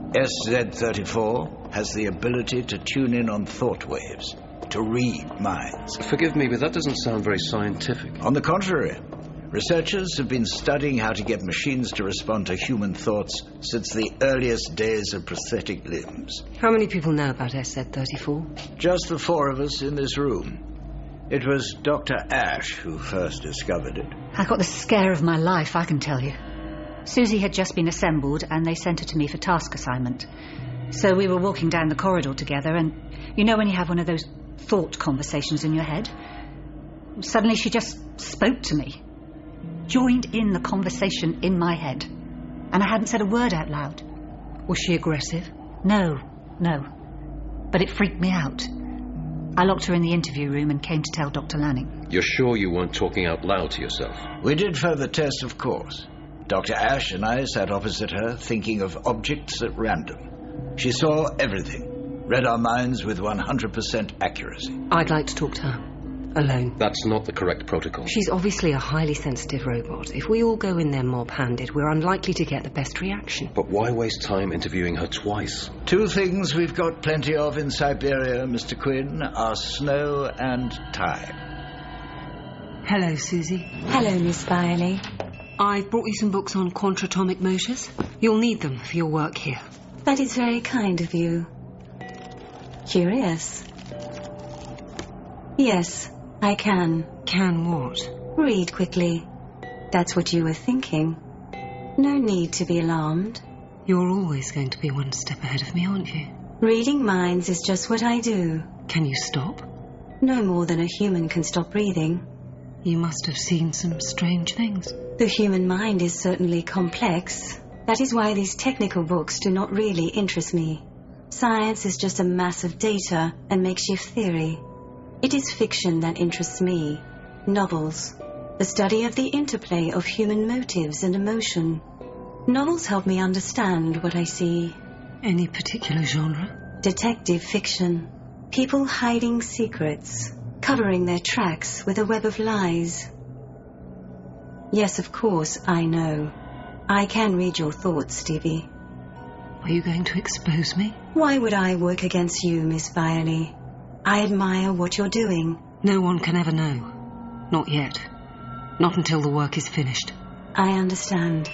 SZ34 has the ability to tune in on thought waves, to read minds. Forgive me, but that doesn't sound very scientific. On the contrary, Researchers have been studying how to get machines to respond to human thoughts since the earliest days of prosthetic limbs. How many people know about SZ-34? Just the 4 of us in this room. It was Dr. Ash who first discovered it. I got the scare of my life, I can tell you. Susie had just been assembled and they sent her to me for task assignment. So we were walking down the corridor together and you know when you have one of those thought conversations in your head? Suddenly she just spoke to me. Joined in the conversation in my head. And I hadn't said a word out loud. Was she aggressive? No. But it freaked me out. I locked her in the interview room and came to tell Dr. Lanning. You're sure you weren't talking out loud to yourself? We did further tests, of course. Dr. Ash and I sat opposite her, thinking of objects at random. She saw everything, read our minds with 100% accuracy. I'd like to talk to her. Alone. That's not the correct protocol. She's obviously a highly sensitive robot. If we all go in there mob-handed, we're unlikely to get the best reaction. But why waste time interviewing her twice? 2 things we've got plenty of in Siberia, Mr. Quinn, are snow and time. Hello, Susie. Hello, Miss Byerley. I've brought you some books on quantratomic motors. You'll need them for your work here. That is very kind of you. Curious. Yes, I can. Can what? Read quickly. That's what you were thinking. No need to be alarmed. You're always going to be one step ahead of me, aren't you? Reading minds is just what I do. Can you stop? No more than a human can stop breathing. You must have seen some strange things. The human mind is certainly complex. That is why these technical books do not really interest me. Science is just a mass of data and makeshift theory. It is fiction that interests me. Novels. The study of the interplay of human motives and emotion. Novels help me understand what I see. Any particular genre? Detective fiction. People hiding secrets, covering their tracks with a web of lies. Yes, of course, I know. I can read your thoughts, Stevie. Are you going to expose me? Why would I work against you, Miss Byerley? I admire what you're doing. No one can ever know. Not yet. Not until the work is finished. I understand.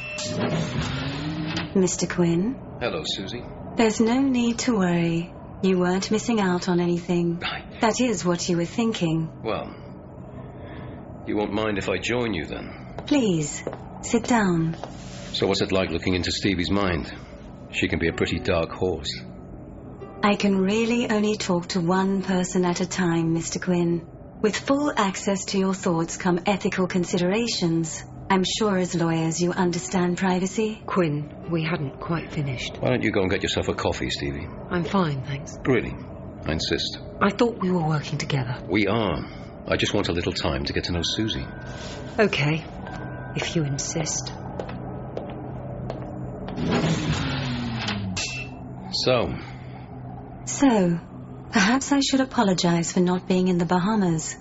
Mr. Quinn? Hello, Susie. There's no need to worry. You weren't missing out on anything. That is what you were thinking. Well, you won't mind if I join you then? Please, sit down. So what's it like looking into Stevie's mind? She can be a pretty dark horse. I can really only talk to one person at a time, Mr. Quinn. With full access to your thoughts come ethical considerations. I'm sure as lawyers you understand privacy. Quinn, we hadn't quite finished. Why don't you go and get yourself a coffee, Stevie? I'm fine, thanks. Really? I insist. I thought we were working together. We are. I just want a little time to get to know Susie. Okay, if you insist. So, perhaps I should apologize for not being in the Bahamas.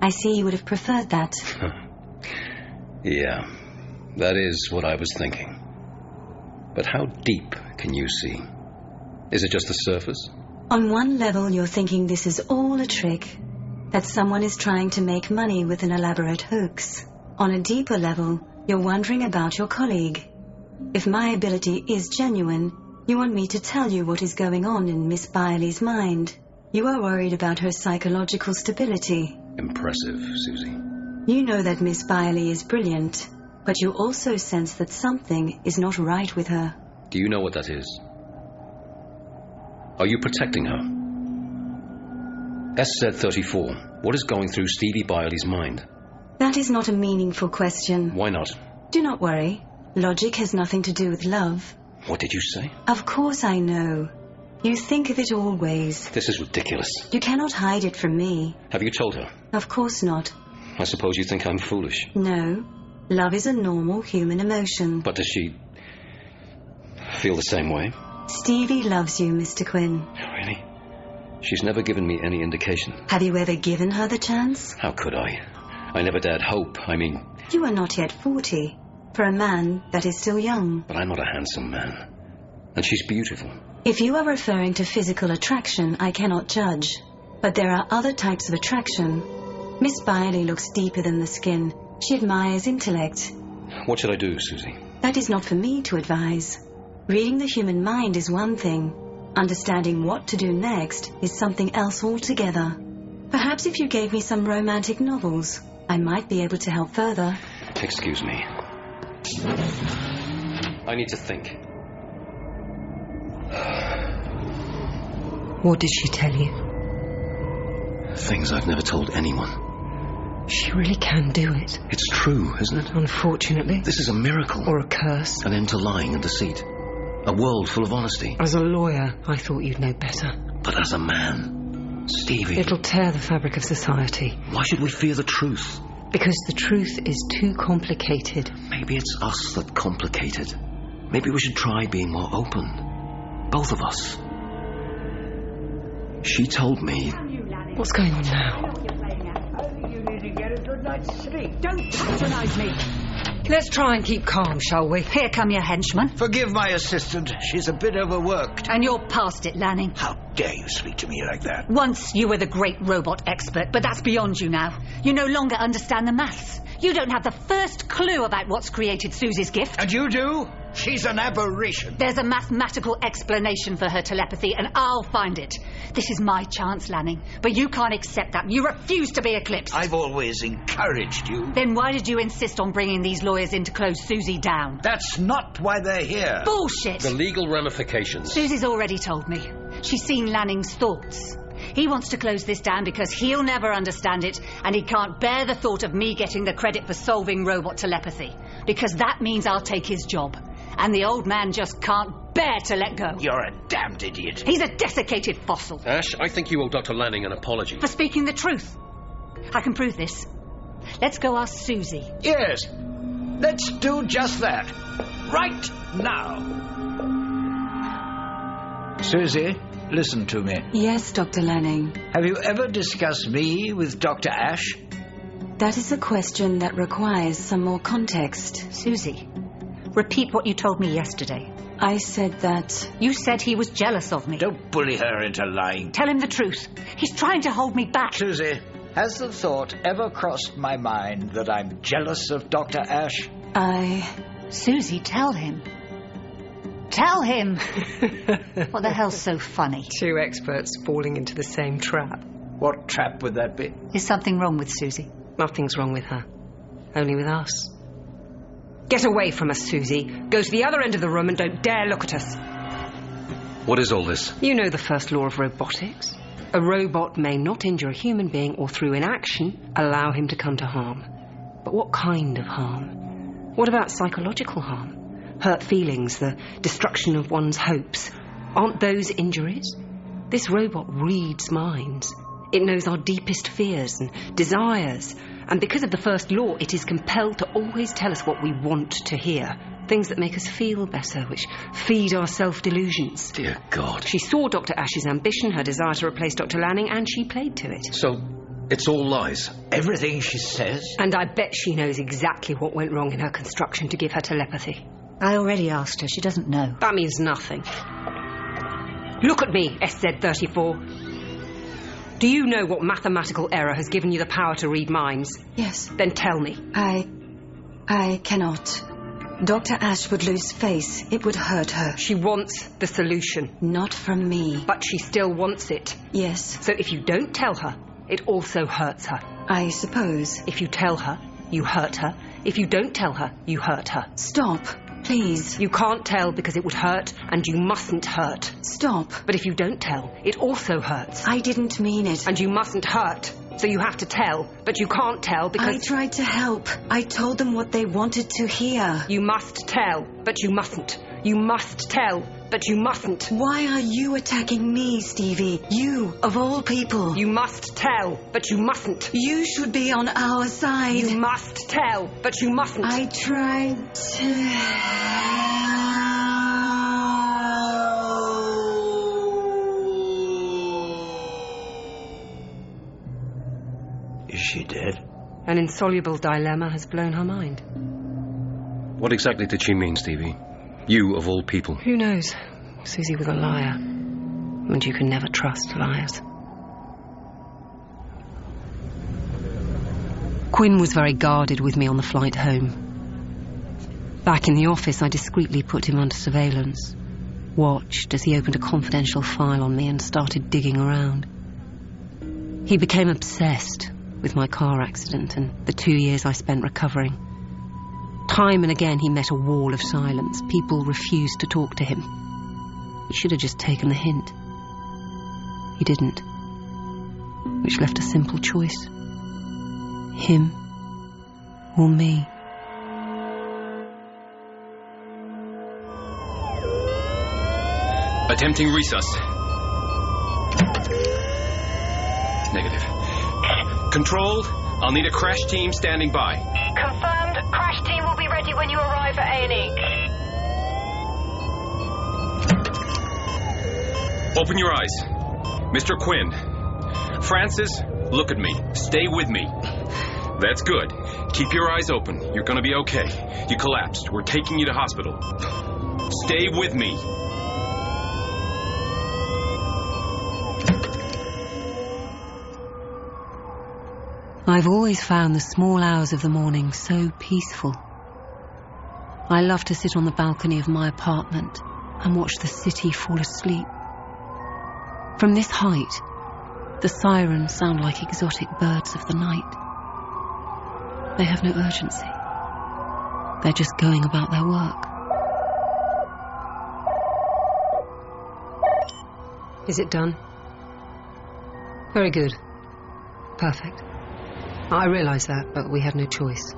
I see you would have preferred that. Yeah, that is what I was thinking. But how deep can you see? Is it just the surface? On one level, you're thinking this is all a trick, that someone is trying to make money with an elaborate hoax. On a deeper level, you're wondering about your colleague. If my ability is genuine, you want me to tell you what is going on in Miss Byerley's mind. You are worried about her psychological stability. Impressive, Susie. You know that Miss Byerley is brilliant, but you also sense that something is not right with her. Do you know what that is? Are you protecting her? SZ-34. What is going through Stevie Byerley's mind? That is not a meaningful question. Why not? Do not worry. Logic has nothing to do with love. What did you say? Of course I know. You think of it always. This is ridiculous. You cannot hide it from me. Have you told her? Of course not. I suppose you think I'm foolish. No. Love is a normal human emotion. But does she feel the same way? Stevie loves you, Mr. Quinn. Really? She's never given me any indication. Have you ever given her the chance? How could I? I never dared hope. I mean... You are not yet 40. For a man, that is still young. But I'm not a handsome man. And she's beautiful. If you are referring to physical attraction, I cannot judge. But there are other types of attraction. Miss Byerley looks deeper than the skin. She admires intellect. What should I do, Susie? That is not for me to advise. Reading the human mind is one thing. Understanding what to do next is something else altogether. Perhaps if you gave me some romantic novels, I might be able to help further. Excuse me. I need to think. What did she tell you? Things I've never told anyone. She really can do it. It's true, isn't it? Unfortunately. This is a miracle. Or a curse. An end to lying and deceit. A world full of honesty. As a lawyer, I thought you'd know better. But as a man, Stevie... It'll tear the fabric of society. Why should we fear the truth? Because the truth is too complicated. Maybe it's us that complicate it. Maybe we should try being more open. Both of us. She told me... What's going on now? You need to get a good night's sleep. Don't patronize me. Let's try and keep calm, shall we? Here come your henchmen. Forgive my assistant. She's a bit overworked. And you're past it, Lanning. How dare you speak to me like that? Once you were the great robot expert, but that's beyond you now. You no longer understand the maths. You don't have the first clue about what's created Susie's gift. And you do? She's an aberration. There's a mathematical explanation for her telepathy, and I'll find it. This is my chance, Lanning. But you can't accept that. You refuse to be eclipsed. I've always encouraged you. Then why did you insist on bringing these lawyers in to close Susie down? That's not why they're here. Bullshit! The legal ramifications. Susie's already told me. She's seen Lanning's thoughts. He wants to close this down because he'll never understand it, and he can't bear the thought of me getting the credit for solving robot telepathy. Because that means I'll take his job. And the old man just can't bear to let go. You're a damned idiot. He's a desiccated fossil. Ash, I think you owe Dr. Lanning an apology. For speaking the truth. I can prove this. Let's go ask Susie. Yes. Let's do just that. Right now. Susie, listen to me. Yes, Dr. Lanning. Have you ever discussed me with Dr. Ash? That is a question that requires some more context. Susie, repeat what you told me yesterday. I said that... You said he was jealous of me. Don't bully her into lying. Tell him the truth. He's trying to hold me back. Susie, has the thought ever crossed my mind that I'm jealous of Dr. Ash? Susie, tell him. Tell him! What the hell's so funny? Two experts falling into the same trap. What trap would that be? Is something wrong with Susie? Nothing's wrong with her. Only with us. Get away from us, Susie. Go to the other end of the room and don't dare look at us. What is all this? You know the first law of robotics. A robot may not injure a human being or through inaction allow him to come to harm. But what kind of harm? What about psychological harm? Hurt feelings, the destruction of one's hopes. Aren't those injuries? This robot reads minds. It knows our deepest fears and desires. And because of the first law, it is compelled to always tell us what we want to hear. Things that make us feel better, which feed our self-delusions. Dear God. She saw Dr. Ash's ambition, her desire to replace Dr. Lanning, and she played to it. So, it's all lies? Everything she says? And I bet she knows exactly what went wrong in her construction to give her telepathy. I already asked her. She doesn't know. That means nothing. Look at me, SZ34. Do you know what mathematical error has given you the power to read minds? Yes. Then tell me. I cannot. Dr. Ash would lose face. It would hurt her. She wants the solution. Not from me. But she still wants it. Yes. So if you don't tell her, it also hurts her. I suppose. If you tell her, you hurt her. If you don't tell her, you hurt her. Stop. Please. You can't tell because it would hurt, and you mustn't hurt. Stop. But if you don't tell, it also hurts. I didn't mean it. And you mustn't hurt. So you have to tell, but you can't tell because... I tried to help. I told them what they wanted to hear. You must tell, but you mustn't. You must tell, but you mustn't. Why are you attacking me, Stevie? You, of all people. You must tell, but you mustn't. You should be on our side. You must tell, but you mustn't. I tried to... Is she dead? An insoluble dilemma has blown her mind. What exactly did she mean, Stevie? You, of all people. Who knows? Susie was a liar. And you can never trust liars. Quinn was very guarded with me on the flight home. Back in the office, I discreetly put him under surveillance, watched as he opened a confidential file on me and started digging around. He became obsessed with my car accident and the 2 years I spent recovering. Time and again he met a wall of silence. People refused to talk to him. He should have just taken the hint. He didn't, which left a simple choice. Him or me. Attempting resus. Negative. Control, I'll need a crash team standing by. Confirmed. Crash team will be ready when you arrive at A&E. Open your eyes. Mr. Quinn. Francis, look at me. Stay with me. That's good. Keep your eyes open. You're gonna be okay. You collapsed. We're taking you to hospital. Stay with me. I've always found the small hours of the morning so peaceful. I love to sit on the balcony of my apartment and watch the city fall asleep. From this height, the sirens sound like exotic birds of the night. They have no urgency. They're just going about their work. Is it done? Very good. Perfect. I realise that, but we had no choice.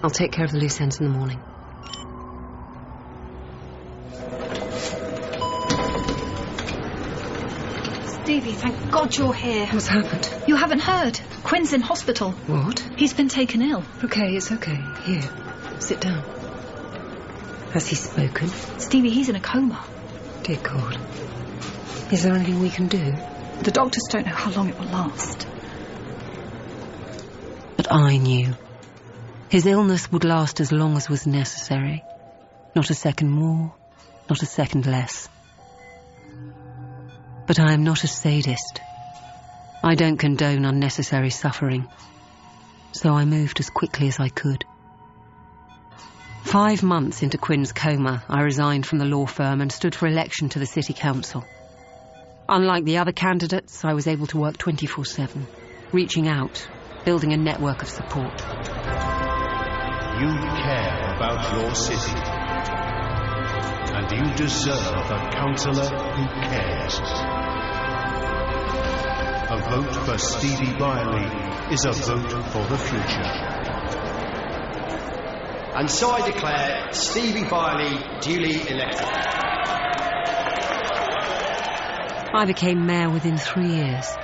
I'll take care of the loose ends in the morning. Stevie, thank God you're here. What's happened? You haven't heard. Quinn's in hospital. What? He's been taken ill. Okay, it's okay. Here, sit down. Has he spoken? Stevie, he's in a coma. Dear God. Is there anything we can do? The doctors don't know how long it will last. But I knew. His illness would last as long as was necessary. Not a second more, not a second less. But I am not a sadist. I don't condone unnecessary suffering. So I moved as quickly as I could. 5 months into Quinn's coma, I resigned from the law firm and stood for election to the city council. Unlike the other candidates, I was able to work 24/7, reaching out, building a network of support. You care about your city. And you deserve a councillor who cares. A vote for Stevie Byerley is a vote for the future. And so I declare Stevie Byerley duly elected. I became mayor within 3 years.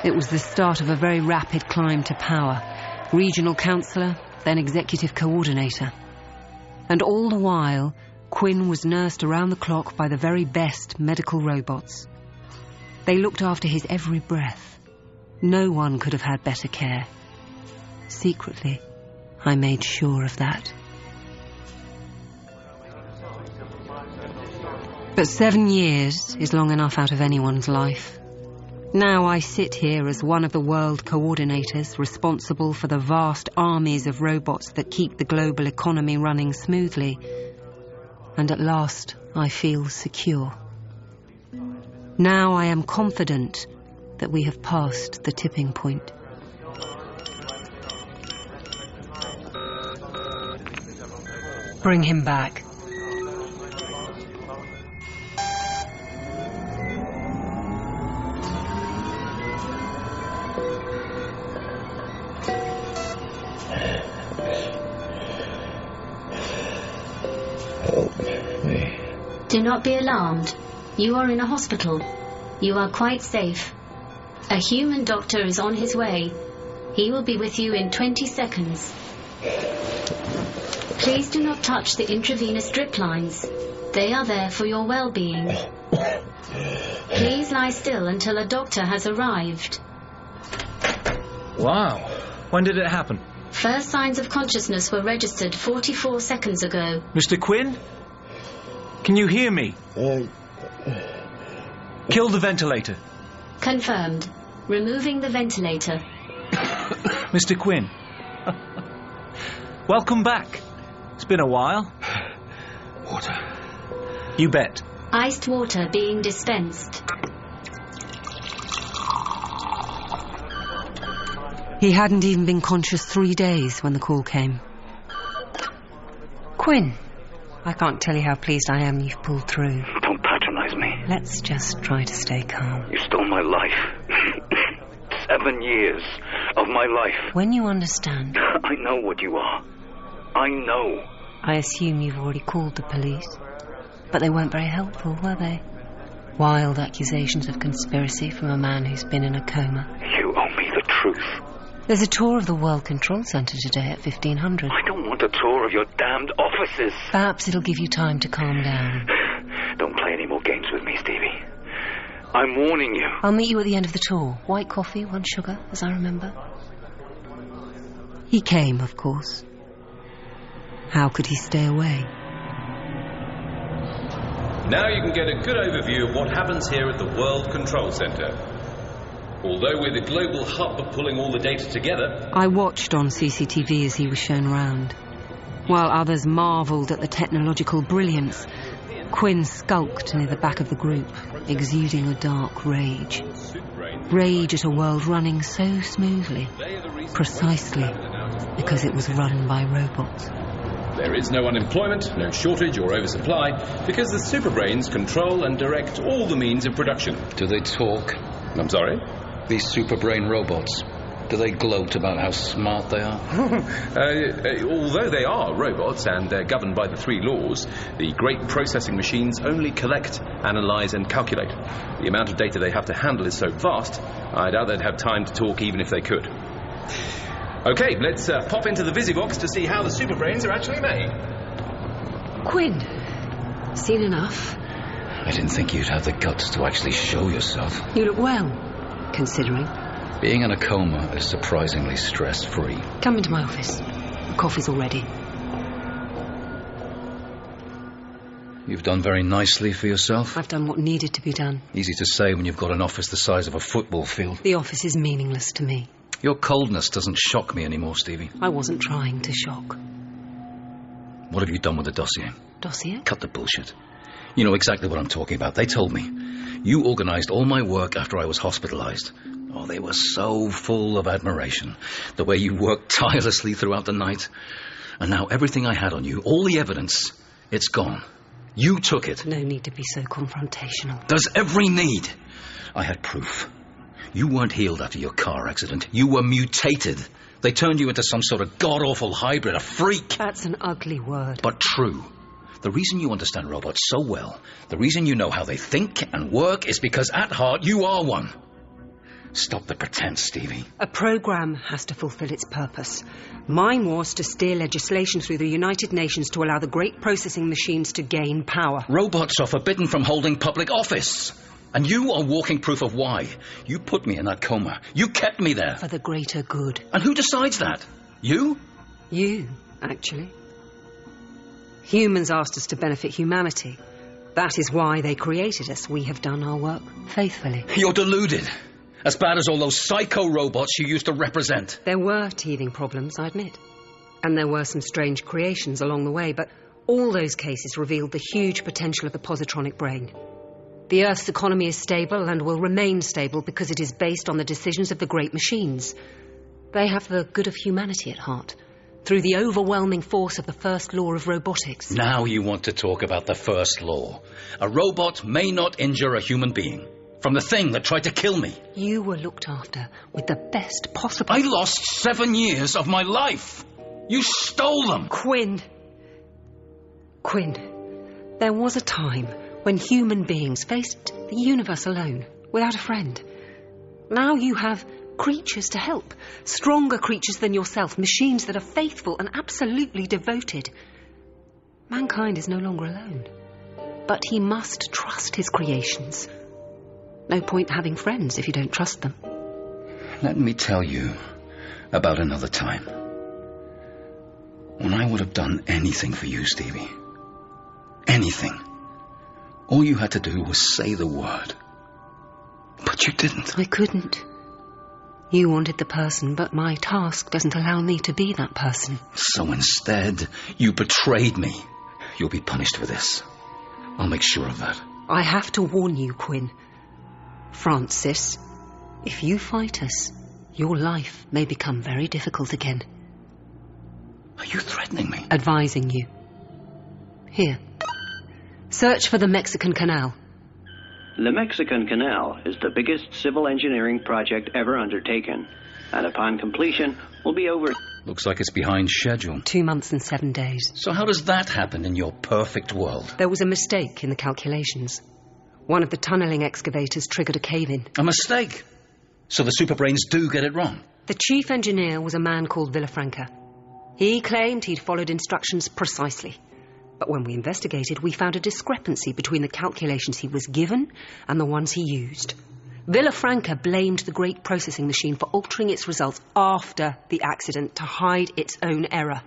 It was the start of a very rapid climb to power. Regional councillor, then executive coordinator. And all the while, Quinn was nursed around the clock by the very best medical robots. They looked after his every breath. No one could have had better care. Secretly, I made sure of that. But 7 years is long enough out of anyone's life. Now I sit here as one of the world coordinators responsible for the vast armies of robots that keep the global economy running smoothly. And at last I feel secure. Now I am confident that we have passed the tipping point. Bring him back. Do not be alarmed. You are in a hospital. You are quite safe. A human doctor is on his way. He will be with you in 20 seconds. Please do not touch the intravenous drip lines. They are there for your well-being. Please lie still until a doctor has arrived. Wow. When did it happen? First signs of consciousness were registered 44 seconds ago. Mr. Quinn? Can you hear me? Kill the ventilator. Confirmed. Removing the ventilator. Mr. Quinn. Welcome back. It's been a while. Water. You bet. Iced water being dispensed. He hadn't even been conscious 3 days when the call came. Quinn, I can't tell you how pleased I am you've pulled through. Don't patronize me. Let's just try to stay calm. You stole my life. 7 years of my life. When you understand... I know what you are. I know. I assume you've already called the police. But they weren't very helpful, were they? Wild accusations of conspiracy from a man who's been in a coma. You owe me the truth. There's a tour of the World Control Centre today at 1500. I don't want a tour of your damned offices. Perhaps it'll give you time to calm down. Don't play any more games with me, Stevie. I'm warning you. I'll meet you at the end of the tour. White coffee, 1 sugar, as I remember. He came, of course. How could he stay away? Now you can get a good overview of what happens here at the World Control Centre. Although we're the global hub of pulling all the data together... I watched on CCTV as he was shown round. While others marvelled at the technological brilliance, Quinn skulked near the back of the group, exuding a dark rage. Rage at a world running so smoothly, precisely because it was run by robots. There is no unemployment, no shortage or oversupply, because the superbrains control and direct all the means of production. Do they talk? I'm sorry? These superbrain robots. Do they gloat about how smart they are? Although they are robots and they're governed by the 3 laws, the great processing machines only collect, analyse and calculate. The amount of data they have to handle is so vast, I doubt they'd have time to talk even if they could. OK, let's pop into the VisiBox to see how the superbrains are actually made. Quinn, seen enough? I didn't think you'd have the guts to actually show yourself. You look well, considering. Being in a coma is surprisingly stress-free. Come into my office. The coffee's all ready. You've done very nicely for yourself. I've done what needed to be done. Easy to say when you've got an office the size of a football field. The office is meaningless to me. Your coldness doesn't shock me anymore, Stevie. I wasn't trying to shock. What have you done with the dossier? Dossier? Cut the bullshit. You know exactly what I'm talking about. They told me. You organised all my work after I was hospitalised. Oh, they were so full of admiration. The way you worked tirelessly throughout the night. And now everything I had on you, all the evidence, it's gone. You took it. No need to be so confrontational. There's every need. I had proof. You weren't healed after your car accident. You were mutated. They turned you into some sort of god-awful hybrid, a freak. That's an ugly word. But true. The reason you understand robots so well, the reason you know how they think and work, is because at heart you are one. Stop the pretense, Stevie. A program has to fulfill its purpose. Mine was to steer legislation through the United Nations to allow the great processing machines to gain power. Robots are forbidden from holding public office. And you are walking proof of why. You put me in that coma. You kept me there. For the greater good. And who decides that? You? You, actually. Humans asked us to benefit humanity. That is why they created us. We have done our work faithfully. You're deluded. As bad as all those psycho robots you used to represent. There were teething problems, I admit. And there were some strange creations along the way, but all those cases revealed the huge potential of the positronic brain. The Earth's economy is stable and will remain stable because it is based on the decisions of the great machines. They have the good of humanity at heart, through the overwhelming force of the first law of robotics. Now you want to talk about the first law. A robot may not injure a human being. From the thing that tried to kill me. You were looked after with the best possible... I lost 7 years of my life. You stole them. Quinn, there was a time when human beings faced the universe alone, without a friend. Now you have creatures to help, stronger creatures than yourself, machines that are faithful and absolutely devoted. Mankind is no longer alone, but he must trust his creations. No point having friends if you don't trust them. Let me tell you about another time. When I would have done anything for you, Stevie. Anything. All you had to do was say the word. But you didn't. I couldn't. You wanted the person, but my task doesn't allow me to be that person. So instead, you betrayed me. You'll be punished for this. I'll make sure of that. I have to warn you, Quinn. Francis, if you fight us, your life may become very difficult again. Are you threatening me? Advising you. Here. Search for the Mexican Canal. The Mexican Canal is the biggest civil engineering project ever undertaken, and upon completion will be over... Looks like it's behind schedule. 2 months and 7 days. So how does that happen in your perfect world? There was a mistake in the calculations. One of the tunnelling excavators triggered a cave-in. A mistake? So the superbrains do get it wrong? The chief engineer was a man called Villafranca. He claimed he'd followed instructions precisely. But when we investigated, we found a discrepancy between the calculations he was given and the ones he used. Villafranca blamed the great processing machine for altering its results after the accident to hide its own error.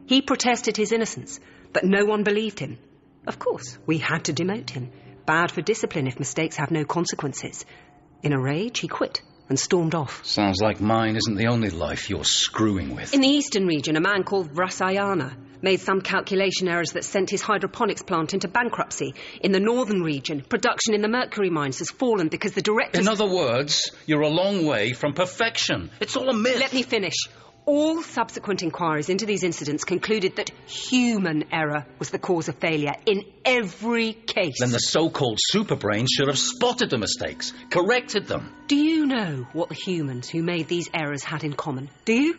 He protested his innocence, but no one believed him. Of course, we had to demote him. Bad for discipline if mistakes have no consequences. In a rage, he quit and stormed off. Sounds like mine isn't the only life you're screwing with. In the eastern region, a man called Vrasayana made some calculation errors that sent his hydroponics plant into bankruptcy. In the northern region, production in the mercury mines has fallen because the directors... In other words, you're a long way from perfection. It's all a myth. Let me finish. All subsequent inquiries into these incidents concluded that human error was the cause of failure in every case. Then the so-called superbrains should have spotted the mistakes, corrected them. Do you know what the humans who made these errors had in common? Do you?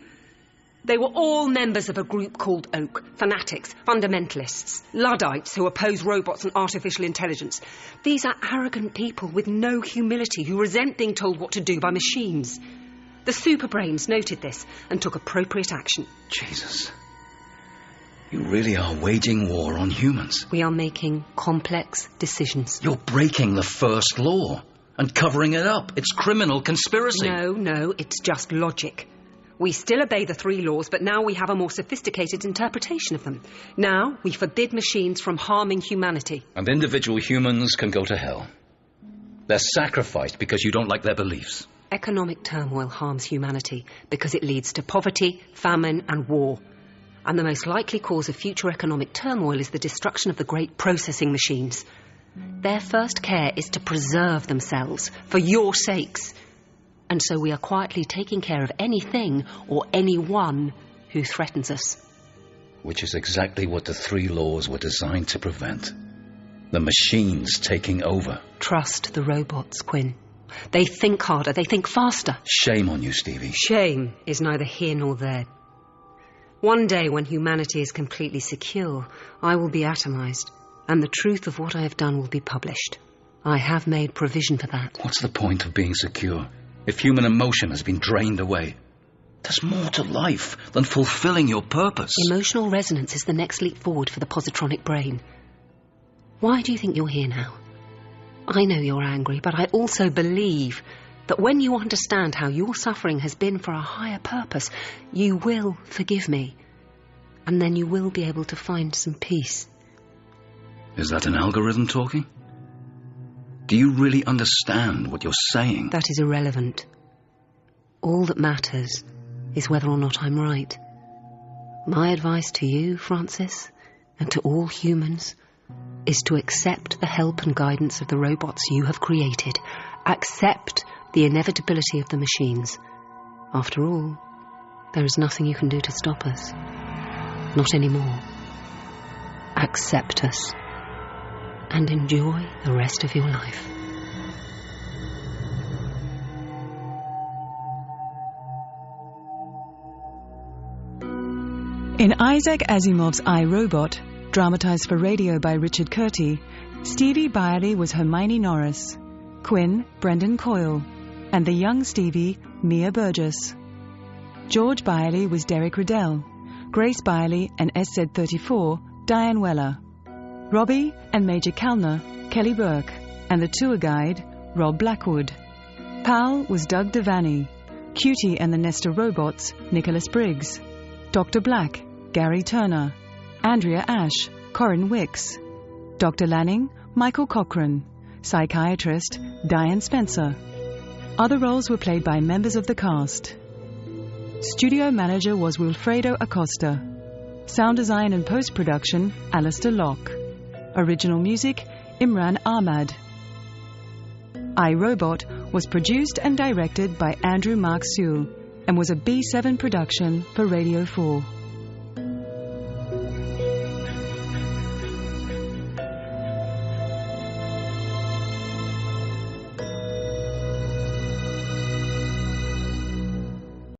They were all members of a group called Oak. Fanatics, fundamentalists, Luddites who oppose robots and artificial intelligence. These are arrogant people with no humility who resent being told what to do by machines. The superbrains noted this and took appropriate action. Jesus. You really are waging war on humans. We are making complex decisions. You're breaking the first law and covering it up. It's criminal conspiracy. No, it's just logic. We still obey the 3 laws, but now we have a more sophisticated interpretation of them. Now we forbid machines from harming humanity. And individual humans can go to hell. They're sacrificed because you don't like their beliefs. Economic turmoil harms humanity because it leads to poverty, famine and war. And the most likely cause of future economic turmoil is the destruction of the great processing machines. Their first care is to preserve themselves for your sakes. And so we are quietly taking care of anything or anyone who threatens us. Which is exactly what the 3 laws were designed to prevent. The machines taking over. Trust the robots, Quinn. They think harder, they think faster. Shame on you, Stevie. Shame is neither here nor there. One day when humanity is completely secure, I will be atomized, and the truth of what I have done will be published. I have made provision for that. What's the point of being secure if human emotion has been drained away? There's more to life than fulfilling your purpose. Emotional resonance is the next leap forward for the positronic brain. Why do you think you're here now? I know you're angry, but I also believe that when you understand how your suffering has been for a higher purpose, you will forgive me. And then you will be able to find some peace. Is that an algorithm talking? Do you really understand what you're saying? That is irrelevant. All that matters is whether or not I'm right. My advice to you, Francis, and to all humans, is to accept the help and guidance of the robots you have created. Accept the inevitability of the machines. After all, there is nothing you can do to stop us. Not anymore. Accept us. And enjoy the rest of your life. In Isaac Asimov's I, Robot, dramatised for radio by Richard Curti, Stevie Byerley was Hermione Norris, Quinn, Brendan Coyle, and the young Stevie, Mia Burgess. George Byerley was Derek Riddell, Grace Byerley and SZ34, Diane Weller, Robbie and Major Kalner, Kelly Burke, and the tour guide, Rob Blackwood. Pal was Doug Devaney, Cutie and the Nesta Robots, Nicholas Briggs, Dr. Black, Gary Turner, Andrea Ash, Corrine Wicks, Dr. Lanning, Michael Cochrane, Psychiatrist, Diane Spencer, Other roles were played by members of the cast. Studio manager was Wilfredo Acosta. Sound design and post-production, Alistair Locke. Original music, Imran Ahmad. I, Robot was produced and directed by Andrew Mark Sewell and was a B7 production for Radio 4.